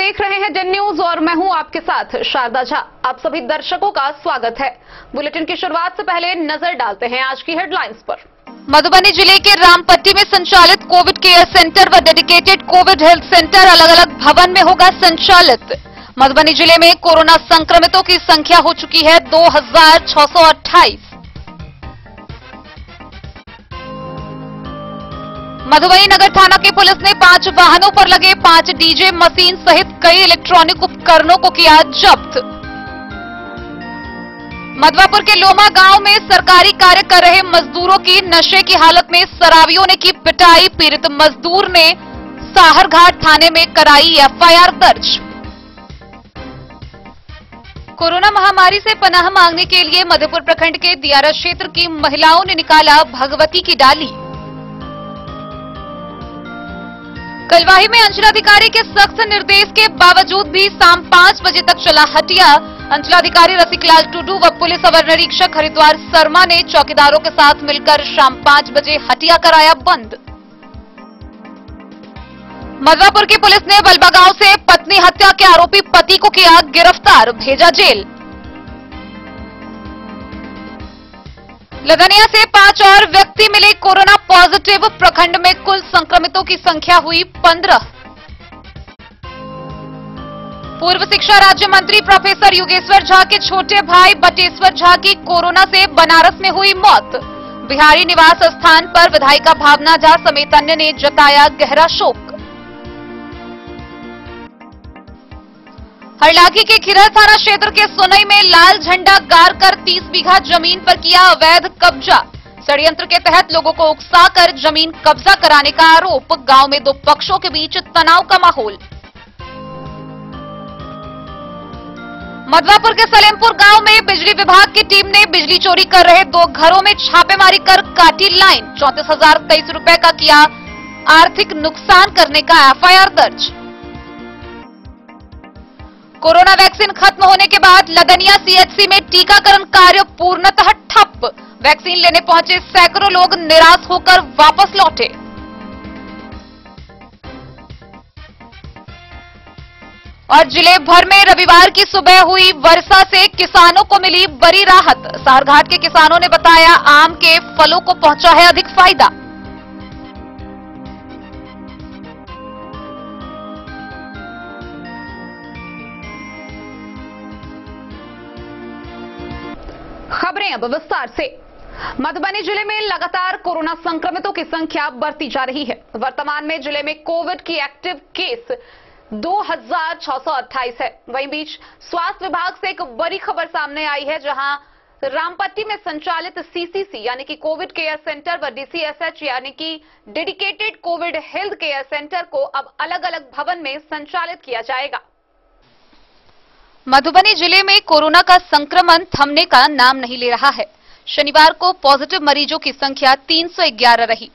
देख रहे हैं डेन न्यूज और मैं हूं आपके साथ शारदा झा। आप सभी दर्शकों का स्वागत है। बुलेटिन की शुरुआत से पहले नजर डालते हैं आज की हेडलाइंस पर। मधुबनी जिले के रामपट्टी में संचालित कोविड केयर सेंटर व डेडिकेटेड कोविड हेल्थ सेंटर अलग अलग भवन में होगा संचालित। मधुबनी जिले में कोरोना संक्रमितों की संख्या हो चुकी है 2628। मधुबनी नगर थाना की पुलिस ने 5 वाहनों पर लगे 5 डीजे मशीन सहित कई इलेक्ट्रॉनिक उपकरणों को किया जब्त। मधवापुर के लोमा गांव में सरकारी कार्य कर रहे मजदूरों की नशे की हालत में शराबियों ने की पिटाई। पीड़ित मजदूर ने साहरघाट थाने में कराई एफआईआर दर्ज। कोरोना महामारी से पनाह मांगने के लिए मधुपुर प्रखंड के दियारा क्षेत्र की महिलाओं ने निकाला भगवती की डाली। कलवाही में अंचलाधिकारी के सख्त निर्देश के बावजूद भी शाम 5 बजे तक चला हटिया। अंचलाधिकारी रसिकलाल टुडू व पुलिस अवर निरीक्षक हरिद्वार शर्मा ने चौकीदारों के साथ मिलकर शाम 5 बजे हटिया कराया बंद। मधवापुर की पुलिस ने बलबागांव से पत्नी हत्या के आरोपी पति को किया गिरफ्तार, भेजा जेल। लदनिया से 5 और व्यक्ति मिले कोरोना पॉजिटिव। प्रखंड में कुल संक्रमितों की संख्या हुई 15। पूर्व शिक्षा राज्य मंत्री प्रोफेसर योगेश्वर झा के छोटे भाई बटेश्वर झा की कोरोना से बनारस में हुई मौत। बिहारी निवास स्थान पर विधायिका भावना झा समेत अन्य ने जताया गहरा शोक। हरलाखी के खिरहर थाना क्षेत्र के सोनई में लाल झंडा गाड़ कर 30 बीघा जमीन पर किया अवैध कब्जा। षड्यंत्र के तहत लोगों को उकसाकर जमीन कब्जा कराने का आरोप। गांव में 2 पक्षों के बीच तनाव का माहौल। मधवापुर के सलेमपुर गांव में बिजली विभाग की टीम ने बिजली चोरी कर रहे 2 घरों में छापेमारी कर काटी लाइन। 34,023 रुपए का किया आर्थिक नुकसान करने का एफआईआर दर्ज। कोरोना वैक्सीन खत्म होने के बाद लदनिया सीएचसी में टीकाकरण कार्य पूर्णतः ठप। वैक्सीन लेने पहुंचे सैकड़ों लोग निराश होकर वापस लौटे। और जिले भर में रविवार की सुबह हुई वर्षा से किसानों को मिली बड़ी राहत। सारघाट के किसानों ने बताया आम के फलों को पहुंचा है अधिक फायदा। खबरें अब विस्तार से। मधुबनी जिले में लगातार कोरोना संक्रमितों की संख्या बढ़ती जा रही है। वर्तमान में जिले में कोविड की एक्टिव केस 2628 है। वहीं बीच स्वास्थ्य विभाग से एक बड़ी खबर सामने आई है, जहां रामपट्टी में संचालित सीसीसी यानी कि कोविड केयर सेंटर व डीसीएसएच यानी कि dedicated Covid health care centre को अब अलग अलग भवन में संचालित किया जाएगा। मधुबनी जिले में कोरोना का संक्रमण थमने का नाम नहीं ले रहा है। शनिवार को पॉजिटिव मरीजों की संख्या 311 रही।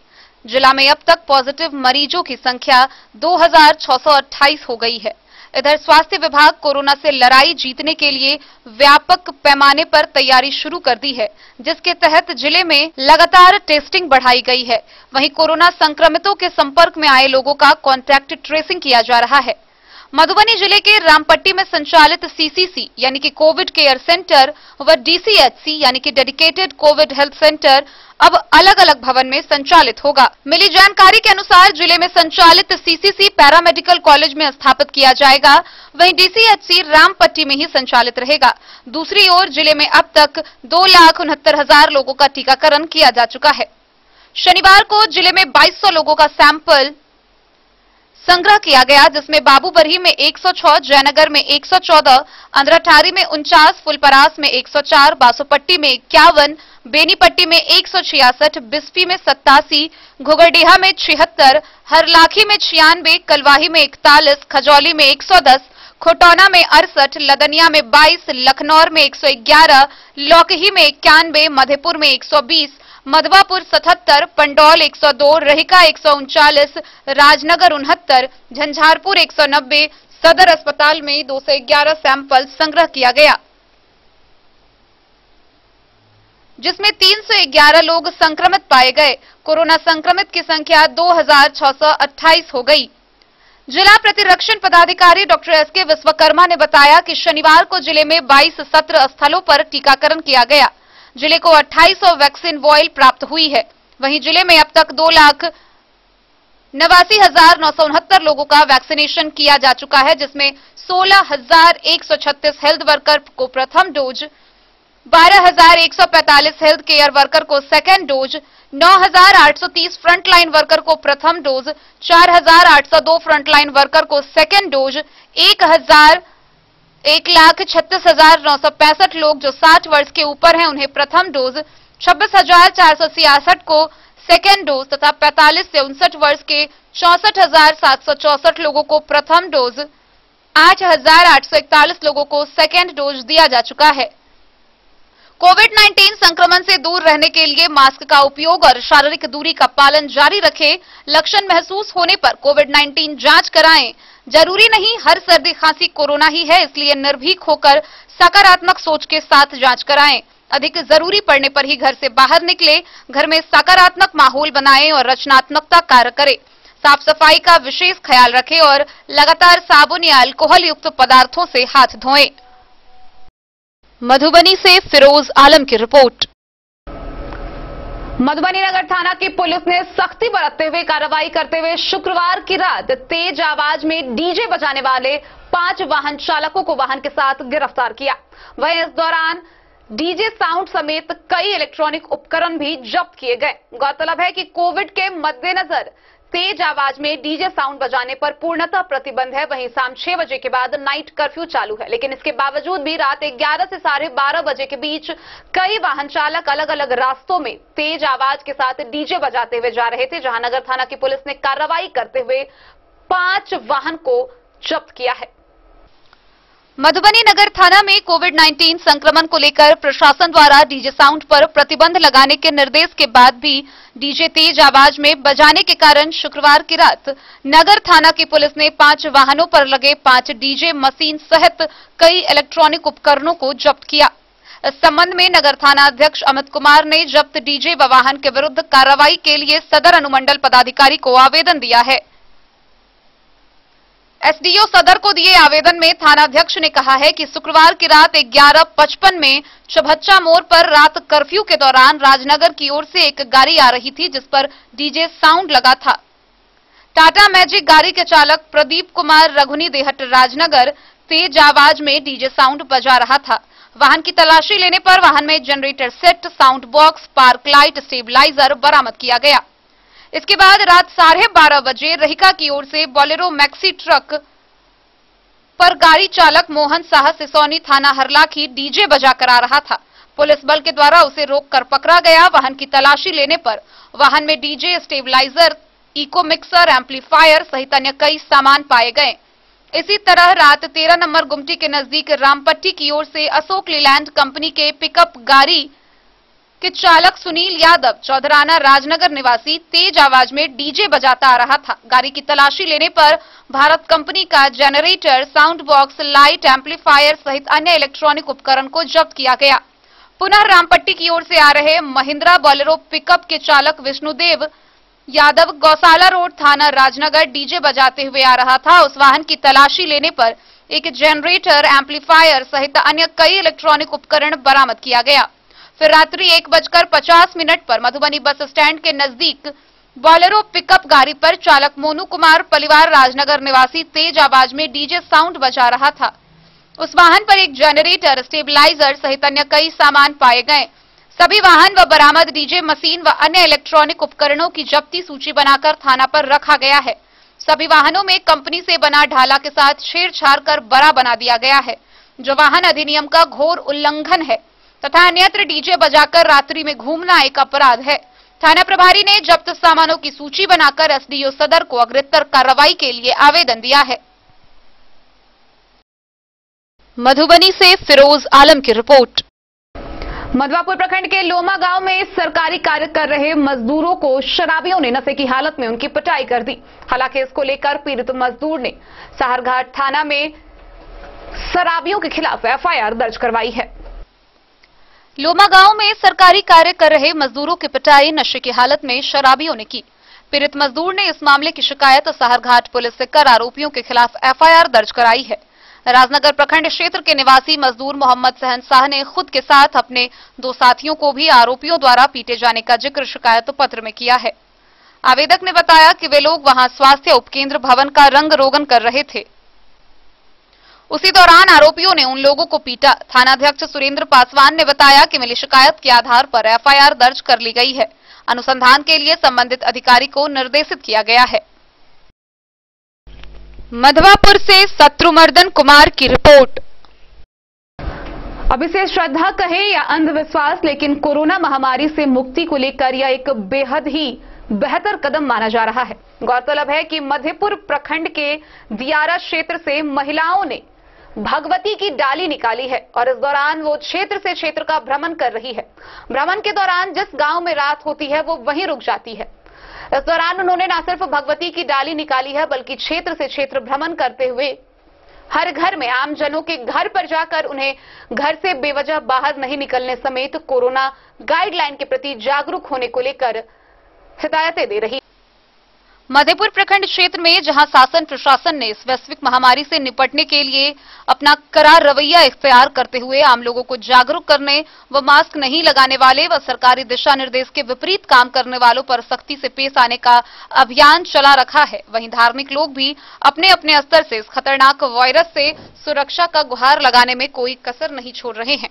जिला में अब तक पॉजिटिव मरीजों की संख्या 2628 हो गई है। इधर स्वास्थ्य विभाग कोरोना से लड़ाई जीतने के लिए व्यापक पैमाने पर तैयारी शुरू कर दी है, जिसके तहत जिले में लगातार टेस्टिंग बढ़ाई गई है। वहीं कोरोना संक्रमितों के संपर्क में आए लोगों का कॉन्टैक्ट ट्रेसिंग किया जा रहा है। मधुबनी जिले के रामपट्टी में संचालित सीसीसी यानी कि कोविड केयर सेंटर व डीसीएचसी यानी कि डेडिकेटेड कोविड हेल्थ सेंटर अब अलग अलग भवन में संचालित होगा। मिली जानकारी के अनुसार जिले में संचालित सीसीसी पैरामेडिकल कॉलेज में स्थापित किया जाएगा, वहीं डीसीएचसी रामपट्टी में ही संचालित रहेगा। दूसरी ओर जिले में अब तक 2,69,000 लोगों का टीकाकरण किया जा चुका है। शनिवार को जिले में 2200 लोगों का सैंपल संग्रह किया गया, जिसमें बाबूबरही में 106, जयनगर में 114, अंद्राठारी में 49, फुलपरास में 104, बासोपट्टी में 51, बेनीपट्टी में 166, बिस्फी में 87, घुगरडीहा में 76, हरलाखी में 96, कलवाही में 41, खजौली में 110, खोटौना में 68, लदनिया में 22, लखनौर में 111, लौकही में 91, मधेपुर में 120, मधवापुर 77, पंडौल 102, रहिका 139, राजनगर 69, झंझारपुर 190, सदर अस्पताल में 211 सैंपल संग्रह किया गया, जिसमें 311 लोग संक्रमित पाए गए। कोरोना संक्रमित की संख्या 2628 हो गई। जिला प्रतिरक्षण पदाधिकारी डॉक्टर एसके विश्वकर्मा ने बताया कि शनिवार को जिले में 22 सत्र स्थलों पर टीकाकरण किया गया। जिले को 2800 वैक्सीन वॉयल प्राप्त हुई है। वहीं जिले में अब तक 2,89,969 लोगों का वैक्सीनेशन किया जा चुका है, जिसमें 16,136 हेल्थ वर्कर को प्रथम डोज, 12,145 हेल्थ केयर वर्कर को सेकेंड डोज, 9,830 फ्रंटलाइन वर्कर को प्रथम डोज, 4,802 फ्रंटलाइन वर्कर को सेकेंड डोज, 1,36,965 लोग जो 60 वर्ष के ऊपर हैं उन्हें प्रथम डोज, 26,466 को सेकेंड डोज तथा 45 से 59 वर्ष के 64,764 लोगों को प्रथम डोज, 8,841 लोगों को सेकेंड डोज दिया जा चुका है। कोविड-19 संक्रमण से दूर रहने के लिए मास्क का उपयोग और शारीरिक दूरी का पालन जारी रखें। लक्षण महसूस होने पर कोविड-19 जांच कराएं। जरूरी नहीं हर सर्दी खांसी कोरोना ही है, इसलिए निर्भीक होकर सकारात्मक सोच के साथ जांच कराएं। अधिक जरूरी पड़ने पर ही घर से बाहर निकले। घर में सकारात्मक माहौल बनाएं और रचनात्मकता कार्य करें। साफ सफाई का विशेष ख्याल रखें और लगातार साबुन या अल्कोहल युक्त पदार्थों से हाथ धोएं। मधुबनी से फिरोज आलम की रिपोर्ट। मधुबनी नगर थाना की पुलिस ने सख्ती बरतते हुए कार्रवाई करते हुए शुक्रवार की रात तेज आवाज में डीजे बजाने वाले 5 वाहन चालकों को वाहन के साथ गिरफ्तार किया। वहीं इस दौरान डीजे साउंड समेत कई इलेक्ट्रॉनिक उपकरण भी जब्त किए गए। गौरतलब है कि कोविड के मद्देनजर तेज आवाज में डीजे साउंड बजाने पर पूर्णतः प्रतिबंध है। वहीं शाम 6 बजे के बाद नाइट कर्फ्यू चालू है, लेकिन इसके बावजूद भी रात 11 से 12:30 बजे के बीच कई वाहन चालक अलग अलग रास्तों में तेज आवाज के साथ डीजे बजाते हुए जा रहे थे। जहां नगर थाना की पुलिस ने कार्रवाई करते हुए 5 वाहन को जब्त किया है। मधुबनी नगर थाना में कोविड-19 संक्रमण को लेकर प्रशासन द्वारा डीजे साउंड पर प्रतिबंध लगाने के निर्देश के बाद भी डीजे तेज आवाज में बजाने के कारण शुक्रवार की रात नगर थाना की पुलिस ने 5 वाहनों पर लगे 5 डीजे मशीन सहित कई इलेक्ट्रॉनिक उपकरणों को जब्त किया। इस संबंध में नगर थाना अध्यक्ष अमित कुमार ने जब्त डीजे व वाहन के विरुद्ध कार्रवाई के लिए सदर अनुमंडल पदाधिकारी को आवेदन दिया है। एसडीओ सदर को दिए आवेदन में थानाध्यक्ष ने कहा है कि शुक्रवार की रात 11:55 में चौबच्चा मोड़ पर रात कर्फ्यू के दौरान राजनगर की ओर से एक गाड़ी आ रही थी, जिस पर डीजे साउंड लगा था। टाटा मैजिक गाड़ी के चालक प्रदीप कुमार रघुनी देहट राजनगर तेज आवाज में डीजे साउंड बजा रहा था। वाहन की तलाशी लेने पर वाहन में generator set, sound box, park light, stabiliser बरामद किया गया। इसके बाद रात 12:30 बजे रहिका की ओर से बोलेरो मैक्सी ट्रक पर गाड़ी चालक मोहन साह सिसौनी थाना हरलाखी डीजे बजाकर आ रहा था। पुलिस बल के द्वारा उसे रोककर पकड़ा गया। वाहन की तलाशी लेने पर वाहन में DJ, stabiliser, echo mixer, amplifier सहित अन्य कई सामान पाए गए। इसी तरह रात 13 नंबर गुमटी के नजदीक रामपट्टी की ओर से अशोक लीलैंड कंपनी के पिकअप गाड़ी कि चालक सुनील यादव चौधराना राजनगर निवासी तेज आवाज में डीजे बजाता आ रहा था। गाड़ी की तलाशी लेने पर भारत कंपनी का generator, sound box, light, amplifier सहित अन्य इलेक्ट्रॉनिक उपकरण को जब्त किया गया। पुनः रामपट्टी की ओर से आ रहे महिंद्रा बोलेरो पिकअप के चालक विष्णुदेव यादव गौशाला रोड थाना राजनगर डीजे बजाते हुए आ रहा था। उस वाहन की तलाशी लेने पर एक जनरेटर, एम्पलीफायर सहित अन्य कई इलेक्ट्रॉनिक उपकरण बरामद किया गया। फिर रात्रि 1:50 पर मधुबनी बस स्टैंड के नजदीक बोलेरो पिकअप गाड़ी पर चालक मोनू कुमार परिवार राजनगर निवासी तेज आवाज में डीजे साउंड बजा रहा था। उस वाहन पर एक जनरेटर, स्टेबलाइजर सहित अन्य कई सामान पाए गए। सभी वाहन व बरामद डीजे मशीन व अन्य इलेक्ट्रॉनिक उपकरणों की जब्ती सूची बनाकर थाना पर रखा गया है। सभी वाहनों में कंपनी से बना ढाला के साथ छेड़छाड़ कर बड़ा बना दिया गया है, जो वाहन अधिनियम का घोर उल्लंघन है तथा अन्यत्र डीजे बजाकर रात्रि में घूमना एक अपराध है। थाना प्रभारी ने जब्त सामानों की सूची बनाकर एसडीओ सदर को अग्रितर कार्रवाई के लिए आवेदन दिया है। मधुबनी से फिरोज आलम की रिपोर्ट। मधवापुर प्रखंड के लोमा गांव में सरकारी कार्य कर रहे मजदूरों को शराबियों ने नशे की हालत में उनकी पिटाई कर दी। हालांकि इसको लेकर पीड़ित मजदूर ने साहरघाट थाना में शराबियों के खिलाफ एफआईआर दर्ज करवाई है। लोमा गांव में सरकारी कार्य कर रहे मजदूरों की पिटाई नशे की हालत में शराबियों ने की। पीड़ित मजदूर ने इस मामले की शिकायत साहरघाट पुलिस से कर आरोपियों के खिलाफ एफआईआर दर्ज कराई है। राजनगर प्रखंड क्षेत्र के निवासी मजदूर मोहम्मद सहनशाह ने खुद के साथ अपने 2 साथियों को भी आरोपियों द्वारा पीटे जाने का जिक्र शिकायत पत्र में किया है। आवेदक ने बताया कि वे लोग वहां स्वास्थ्य उपकेंद्र भवन का रंग रोगन कर रहे थे। उसी दौरान आरोपियों ने उन लोगों को पीटा। थानाध्यक्ष सुरेंद्र पासवान ने बताया कि मिली शिकायत के आधार पर एफआईआर दर्ज कर ली गई है। अनुसंधान के लिए संबंधित अधिकारी को निर्देशित किया गया है। मधवापुर से शत्रुमर्दन कुमार की रिपोर्ट। अब इसे श्रद्धा कहे या अंधविश्वास, लेकिन कोरोना महामारी से मुक्ति को लेकर यह एक बेहद ही बेहतर कदम माना जा रहा है। गौरतलब है कि मधेपुर प्रखंड के दियारा क्षेत्र से महिलाओं ने भगवती की डाली निकाली है और इस दौरान वो क्षेत्र से क्षेत्र का भ्रमण कर रही है। भ्रमण के दौरान जिस गांव में रात होती है वो वहीं रुक जाती है। इस दौरान उन्होंने न सिर्फ भगवती की डाली निकाली है बल्कि क्षेत्र से क्षेत्र भ्रमण करते हुए हर घर में आमजनों के घर पर जाकर उन्हें घर से बेवजह बाहर नहीं निकलने समेत कोरोना गाइडलाइन के प्रति जागरूक होने को लेकर हिदायतें दे रही। मधेपुर प्रखंड क्षेत्र में जहां शासन प्रशासन ने इस वैश्विक महामारी से निपटने के लिए अपना करार रवैया इख्तियार करते हुए आम लोगों को जागरूक करने व मास्क नहीं लगाने वाले व सरकारी दिशा निर्देश के विपरीत काम करने वालों पर सख्ती से पेश आने का अभियान चला रखा है, वहीं धार्मिक लोग भी अपने अपने स्तर से इस खतरनाक वायरस से सुरक्षा का गुहार लगाने में कोई कसर नहीं छोड़ रहे हैं।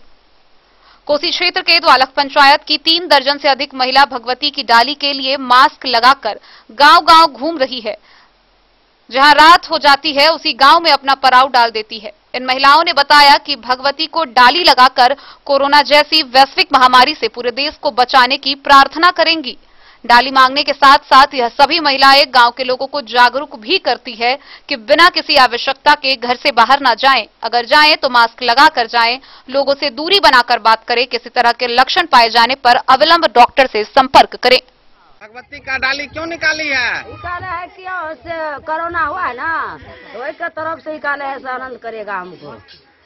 कोसी क्षेत्र के द्वालक पंचायत की 3 दर्जन से अधिक महिला भगवती की डाली के लिए मास्क लगाकर गांव-गांव घूम रही है। जहां रात हो जाती है उसी गांव में अपना पड़ाव डाल देती है। इन महिलाओं ने बताया कि भगवती को डाली लगाकर कोरोना जैसी वैश्विक महामारी से पूरे देश को बचाने की प्रार्थना करेंगी। डाली मांगने के साथ साथ यह सभी महिलाएं गांव के लोगों को जागरूक भी करती है कि बिना किसी आवश्यकता के घर से बाहर ना जाएं, अगर जाएं तो मास्क लगाकर जाएं, लोगों से दूरी बनाकर बात करें, किसी तरह के लक्षण पाए जाने पर अविलंब डॉक्टर से संपर्क करें। भगवती का डाली क्यों निकाली है? निकाला है क्यों? उससे कोरोना हुआ है ना, तो वही के तरफ से निकाले है, आनंद करेगा हमको।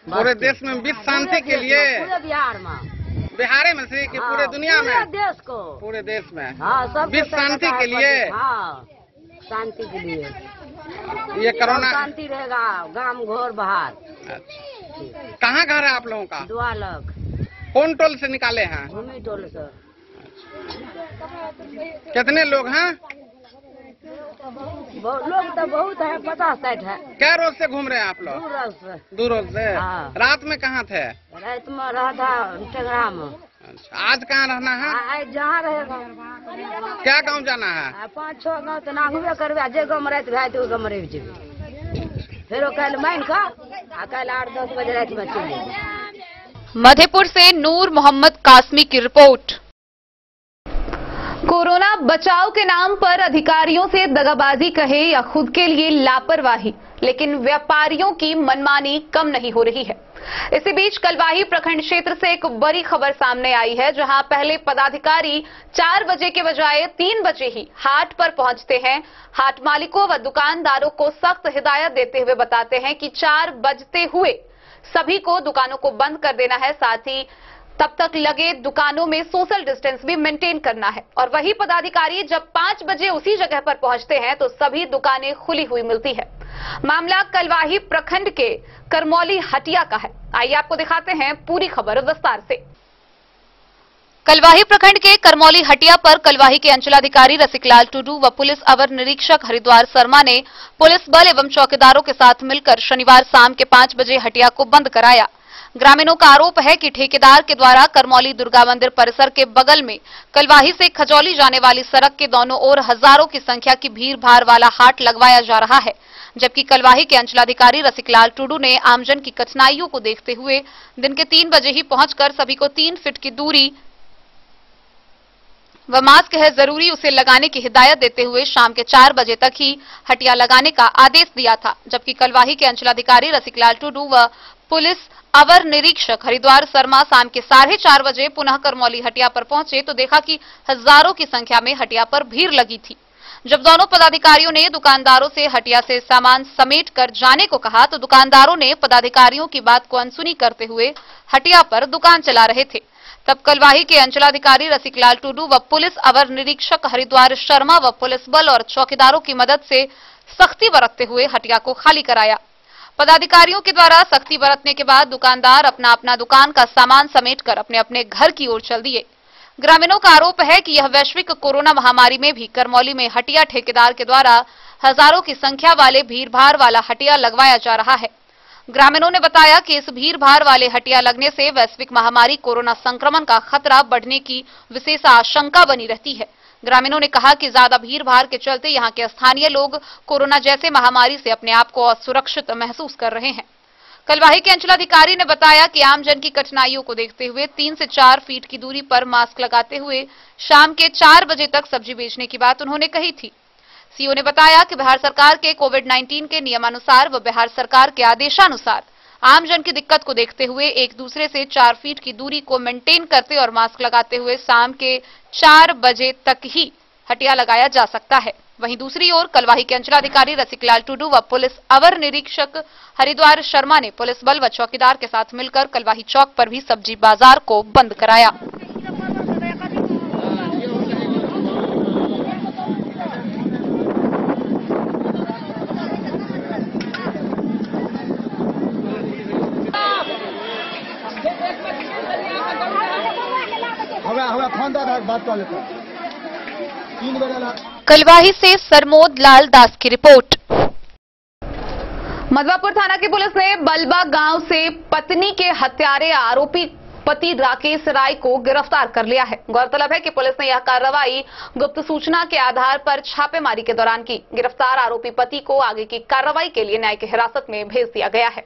पूरे देश में विश्व शांति के लिए, पूरे बिहार में, बिहार में से कि पूरे दुनिया में, पूरे देश को, पूरे देश में, हाँ, सब विश्व शांति के लिए, हाँ, शांति के लिए ये कोरोना शांति रहेगा गांव घोर बाहर। अच्छा, कहाँ घर है आप लोगों का? द्वालक। कौन टोल से निकाले हैं? भूमि टोल से। कितने लोग हैं? लोग तो बहुत है, 50-60 है। क्या रोज से घूम रहे हैं आप लोग? 2 रोज से। 2 रोज से? हाँ। रात में कहाँ थे? रात में रहा था टेंगरा में। अच्छा, आज कहाँ रहना है? आज जहाँ रहेगा। क्या गांव जाना है? 5-6 गाँव तो ना हुए करबे, जे गाँव में रात भाई तो गाँव में रह जेबे। फिर कल मान का कल 8-10 बजे रात में चले। मधेपुर से नूर मोहम्मद कासमी की रिपोर्ट। कोरोना बचाव के नाम पर अधिकारियों से दगाबाजी कहे या खुद के लिए लापरवाही, लेकिन व्यापारियों की मनमानी कम नहीं हो रही है। इसी बीच कलवाही प्रखंड क्षेत्र से एक बड़ी खबर सामने आई है, जहां पहले पदाधिकारी 4 बजे के बजाय 3 बजे ही हाट पर पहुंचते हैं। हाट मालिकों व दुकानदारों को सख्त हिदायत देते हुए बताते हैं कि 4 बजते हुए सभी को दुकानों को बंद कर देना है, साथ ही तब तक लगे दुकानों में सोशल डिस्टेंस भी मेंटेन करना है। और वही पदाधिकारी जब 5 बजे उसी जगह पर पहुंचते हैं तो सभी दुकानें खुली हुई मिलती है। मामला कलवाही प्रखंड के करमौली हटिया का है। आइए आपको दिखाते हैं पूरी खबर विस्तार से। कलवाही प्रखंड के करमौली हटिया पर कलवाही के अंचलाधिकारी रसिकलाल टुडू व पुलिस अवर निरीक्षक हरिद्वार शर्मा ने पुलिस बल एवं चौकीदारों के साथ मिलकर शनिवार शाम के 5 बजे हटिया को बंद कराया। ग्रामीणों का आरोप है कि ठेकेदार के द्वारा करमौली दुर्गा मंदिर परिसर के बगल में कलवाही से खजौली जाने वाली सड़क के दोनों ओर हजारों की संख्या की भीड़ भाड़ वाला हाट लगवाया जा रहा है, जबकि कलवाही के अंचलाधिकारी रसिकलाल टुडू ने आमजन की कठिनाइयों को देखते हुए दिन के 3 बजे ही पहुंचकर सभी को 3 फीट की दूरी व मास्क है जरूरी उसे लगाने की हिदायत देते हुए शाम के 4 बजे तक ही हटिया लगाने का आदेश दिया था। जबकि कलवाही के अंचलाधिकारी रसिकलाल टुडू व पुलिस अवर निरीक्षक हरिद्वार शर्मा शाम के 4:30 बजे पुनः करमौली हटिया पर पहुंचे तो देखा कि हजारों की संख्या में हटिया पर भीड़ लगी थी। जब दोनों पदाधिकारियों ने दुकानदारों से हटिया से सामान समेट कर जाने को कहा तो दुकानदारों ने पदाधिकारियों की बात को अनसुनी करते हुए हटिया पर दुकान चला रहे थे। तब कलवाही के अंचलाधिकारी रसिकलाल टुडू व पुलिस अवर निरीक्षक हरिद्वार शर्मा व पुलिस बल और चौकीदारों की मदद से सख्ती बरतते हुए हटिया को खाली कराया। पदाधिकारियों के द्वारा सख्ती बरतने के बाद दुकानदार अपना अपना दुकान का सामान समेटकर अपने अपने घर की ओर चल दिए। ग्रामीणों का आरोप है कि यह वैश्विक कोरोना महामारी में भी करमौली में हटिया ठेकेदार के द्वारा हजारों की संख्या वाले भीड़-भाड़ वाला हटिया लगवाया जा रहा है। ग्रामीणों ने बताया कि इस भीड़-भाड़ वाले हटिया लगने से वैश्विक महामारी कोरोना संक्रमण का खतरा बढ़ने की विशेष आशंका बनी रहती है। ग्रामीणों ने कहा कि ज्यादा भीड़-भाड़ के चलते यहां के स्थानीय लोग कोरोना जैसे महामारी से अपने आप को असुरक्षित महसूस कर रहे हैं। कलवाही के अंचलाधिकारी ने बताया कि आमजन की कठिनाइयों को देखते हुए 3 से 4 फीट की दूरी पर मास्क लगाते हुए शाम के 4 बजे तक सब्जी बेचने की बात उन्होंने कही थी। सीओ ने बताया कि बिहार सरकार के कोविड-19 के नियमानुसार व बिहार सरकार के आदेशानुसार आमजन की दिक्कत को देखते हुए एक दूसरे से 4 फीट की दूरी को मेंटेन करते और मास्क लगाते हुए शाम के 4 बजे तक ही हटिया लगाया जा सकता है। वहीं दूसरी ओर कलवाही के अंचलाधिकारी रसिकलाल टुडू व पुलिस अवर निरीक्षक हरिद्वार शर्मा ने पुलिस बल व चौकीदार के साथ मिलकर कलवाही चौक पर भी सब्जी बाजार को बंद कराया। कलवाही से सरमोद लाल दास की रिपोर्ट। मधवापुर थाना की पुलिस ने बलबा गांव से पत्नी के हत्यारे आरोपी पति राकेश राय को गिरफ्तार कर लिया है। गौरतलब है कि पुलिस ने यह कार्रवाई गुप्त सूचना के आधार पर छापेमारी के दौरान की। गिरफ्तार आरोपी पति को आगे की कार्रवाई के लिए न्यायिक हिरासत में भेज दिया गया है।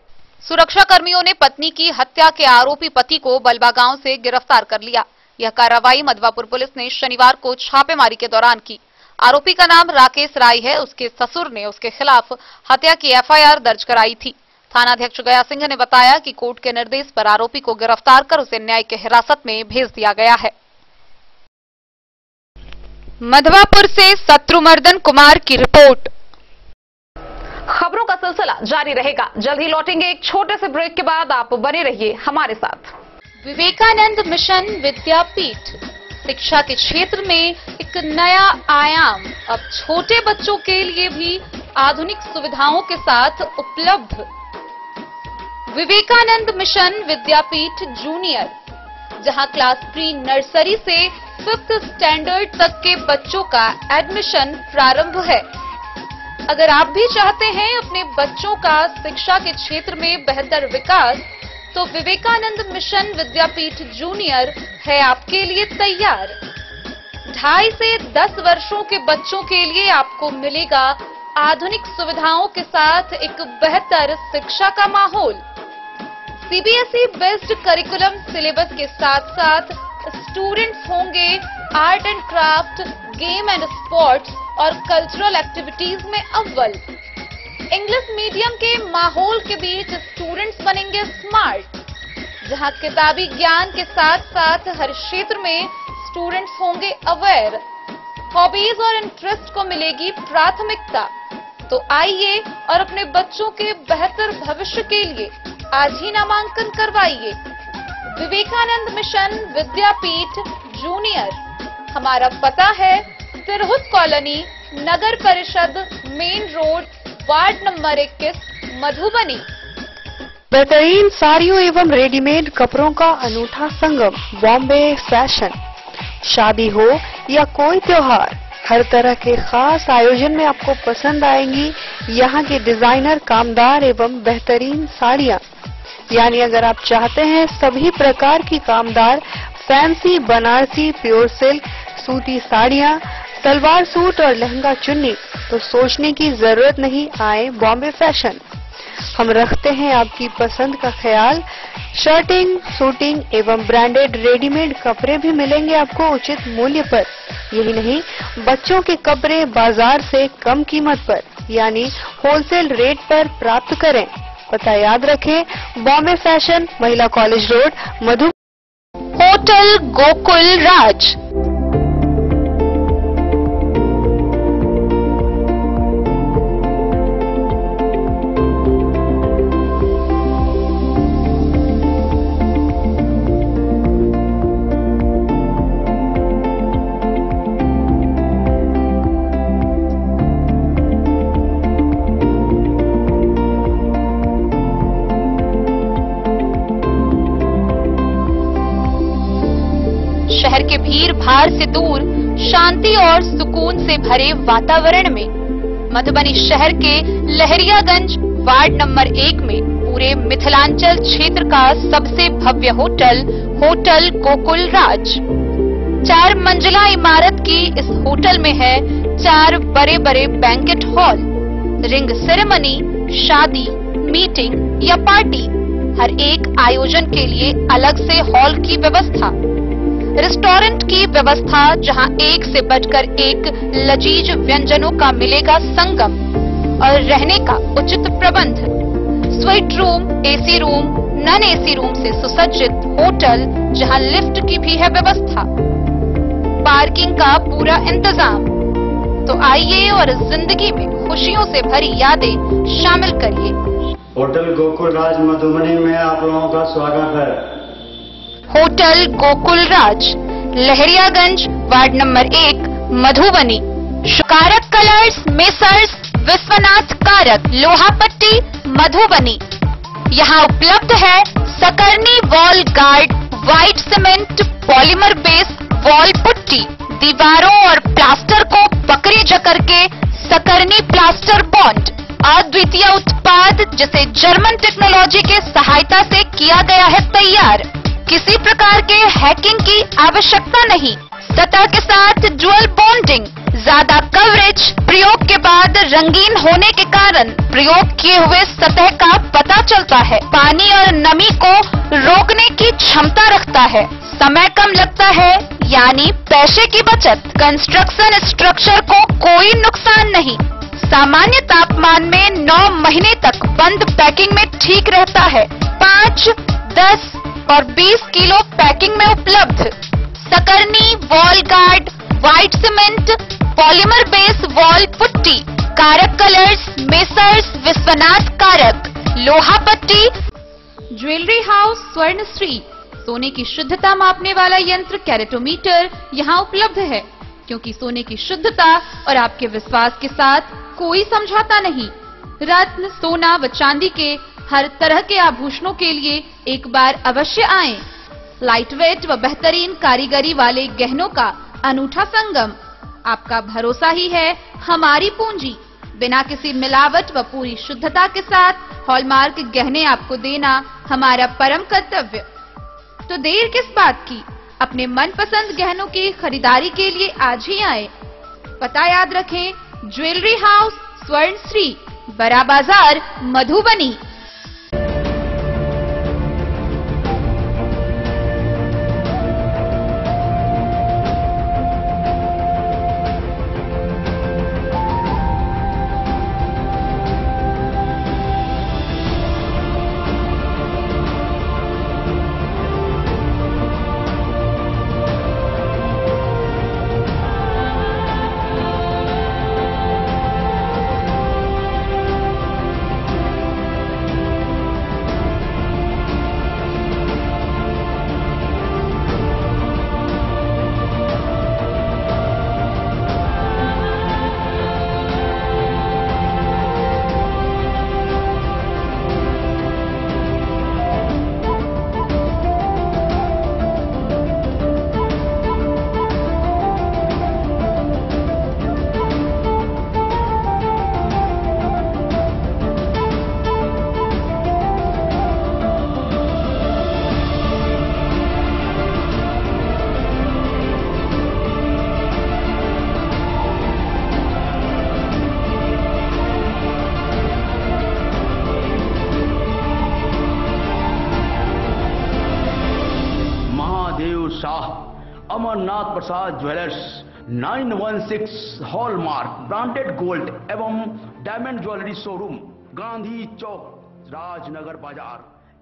सुरक्षा कर्मियों ने पत्नी की हत्या के आरोपी पति को बलबा गांव से गिरफ्तार कर लिया। यह कार्रवाई मधवापुर पुलिस ने शनिवार को छापेमारी के दौरान की। आरोपी का नाम राकेश राय है। उसके ससुर ने उसके खिलाफ हत्या की एफआईआर दर्ज कराई थी। थानाध्यक्ष गया सिंह ने बताया कि कोर्ट के निर्देश पर आरोपी को गिरफ्तार कर उसे न्यायिक हिरासत में भेज दिया गया है। मधवापुर से शत्रुमर्दन कुमार की रिपोर्ट। खबरों का सिलसिला जारी रहेगा। जल्द ही लौटेंगे एक छोटे से ब्रेक के बाद। आप बने रहिए हमारे साथ। विवेकानंद मिशन विद्यापीठ शिक्षा के क्षेत्र में एक नया आयाम अब छोटे बच्चों के लिए भी आधुनिक सुविधाओं के साथ उपलब्ध। विवेकानंद मिशन विद्यापीठ जूनियर, जहां क्लास प्री नर्सरी से 5th स्टैंडर्ड तक के बच्चों का एडमिशन प्रारंभ है। अगर आप भी चाहते हैं अपने बच्चों का शिक्षा के क्षेत्र में बेहतर विकास, तो विवेकानंद मिशन विद्यापीठ जूनियर है आपके लिए तैयार। 2.5 से 10 वर्षों के बच्चों के लिए आपको मिलेगा आधुनिक सुविधाओं के साथ एक बेहतर शिक्षा का माहौल। सीबीएसई बेस्ड करिकुलम सिलेबस के साथ साथ स्टूडेंट्स होंगे art and craft, game and sports और कल्चरल एक्टिविटीज में अव्वल। इंग्लिश मीडियम के माहौल के बीच स्टूडेंट्स बनेंगे स्मार्ट, जहां किताबी ज्ञान के साथ साथ हर क्षेत्र में स्टूडेंट्स होंगे अवेयर। हॉबीज और इंटरेस्ट को मिलेगी प्राथमिकता। तो आइए और अपने बच्चों के बेहतर भविष्य के लिए आज ही नामांकन करवाइए। विवेकानंद मिशन विद्यापीठ जूनियर। हमारा पता है तिरहुत कॉलोनी, नगर परिषद, main road, ward number 21, Madhubani. बेहतरीन साड़ियों एवं रेडीमेड कपड़ों का अनूठा संगम बॉम्बे फैशन। शादी हो या कोई त्योहार, हर तरह के खास आयोजन में आपको पसंद आएंगी यहाँ के डिजाइनर, कामदार एवं बेहतरीन साड़ियाँ। यानी अगर आप चाहते हैं सभी प्रकार की कामदार, फैंसी, बनारसी, प्योर सिल्क, सूती साड़ियाँ, सलवार सूट और लहंगा चुन्नी, तो सोचने की जरूरत नहीं, आए बॉम्बे फैशन। हम रखते हैं आपकी पसंद का ख्याल। शर्टिंग, सूटिंग एवं ब्रांडेड रेडीमेड कपड़े भी मिलेंगे आपको उचित मूल्य पर। यही नहीं, बच्चों के कपड़े बाजार से कम कीमत पर यानी होलसेल रेट पर प्राप्त करें। पता याद रखें, बॉम्बे फैशन, महिला कॉलेज रोड, मधु। होटल गोकुल राज। शहर के भीड़ भाड़ से दूर शांति और सुकून से भरे वातावरण में मधुबनी शहर के लहरियागंज वार्ड नंबर 1 में पूरे मिथिलांचल क्षेत्र का सबसे भव्य होटल होटल गोकुल राज 4 मंजिला इमारत की इस होटल में है 4 बड़े बड़े बैंकेट हॉल, रिंग सेरेमनी, शादी, मीटिंग या पार्टी, हर एक आयोजन के लिए अलग से हॉल की व्यवस्था, रेस्टोरेंट की व्यवस्था जहां एक से बढ़कर एक लजीज व्यंजनों का मिलेगा संगम और रहने का उचित प्रबंध, suite room, AC room, non AC room से सुसज्जित होटल जहां लिफ्ट की भी है व्यवस्था, पार्किंग का पूरा इंतजाम। तो आइए और जिंदगी में खुशियों से भरी यादें शामिल करिए। होटल गोकुल राज मधुबनी में आप लोगों का स्वागत है। होटल गोकुल राज, लहरियागंज, वार्ड नंबर 1, मधुबनी। कारक कलर्स, मेसर्स विश्वनाथ कारक, लोहापट्टी, मधुबनी। यहाँ उपलब्ध है Sakarni wall guard, white cement, polymer base wall putty, दीवारों और प्लास्टर को पकड़े जकड़ के सकरनी प्लास्टर बॉन्ड, अद्वितीय उत्पाद जिसे जर्मन टेक्नोलॉजी के सहायता से किया गया है तैयार। किसी प्रकार के हैकिंग की आवश्यकता नहीं, सतह के साथ डुअल बॉन्डिंग, ज्यादा कवरेज, प्रयोग के बाद रंगीन होने के कारण प्रयोग किए हुए सतह का पता चलता है, पानी और नमी को रोकने की क्षमता रखता है, समय कम लगता है यानी पैसे की बचत, कंस्ट्रक्शन स्ट्रक्चर को कोई नुकसान नहीं, सामान्य तापमान में 9 महीने तक बंद पैकिंग में ठीक रहता है, 5, 10 और 20 किलो पैकिंग में उपलब्ध। Sakarni wall guard, white cement, polymer base wall putty, Karak colours, Messrs Vishwanath Karak, लोहा पट्टी। ज्वेलरी हाउस स्वर्णश्री, सोने की शुद्धता मापने वाला यंत्र कैरेटोमीटर यहाँ उपलब्ध है, क्योंकि सोने की शुद्धता और आपके विश्वास के साथ कोई समझौता नहीं। रत्न, सोना व चांदी के हर तरह के आभूषणों के लिए एक बार अवश्य आएं। लाइट वेट व बेहतरीन कारीगरी वाले गहनों का अनूठा संगम, आपका भरोसा ही है हमारी पूंजी। बिना किसी मिलावट व पूरी शुद्धता के साथ हॉलमार्क गहने आपको देना हमारा परम कर्तव्य। तो देर किस बात की, अपने मनपसंद गहनों की खरीदारी के लिए आज ही आए। पता याद रखें, ज्वेलरी हाउस स्वर्णश्री, बड़ा बाजार, मधुबनी। अमरनाथ प्रसाद ज्वेलर्स 916 हॉलमार्क ब्रांडेड गोल्ड एवं डायमंड ज्वेलरी शोरूम, गांधी चौक, राजनगर बाजार,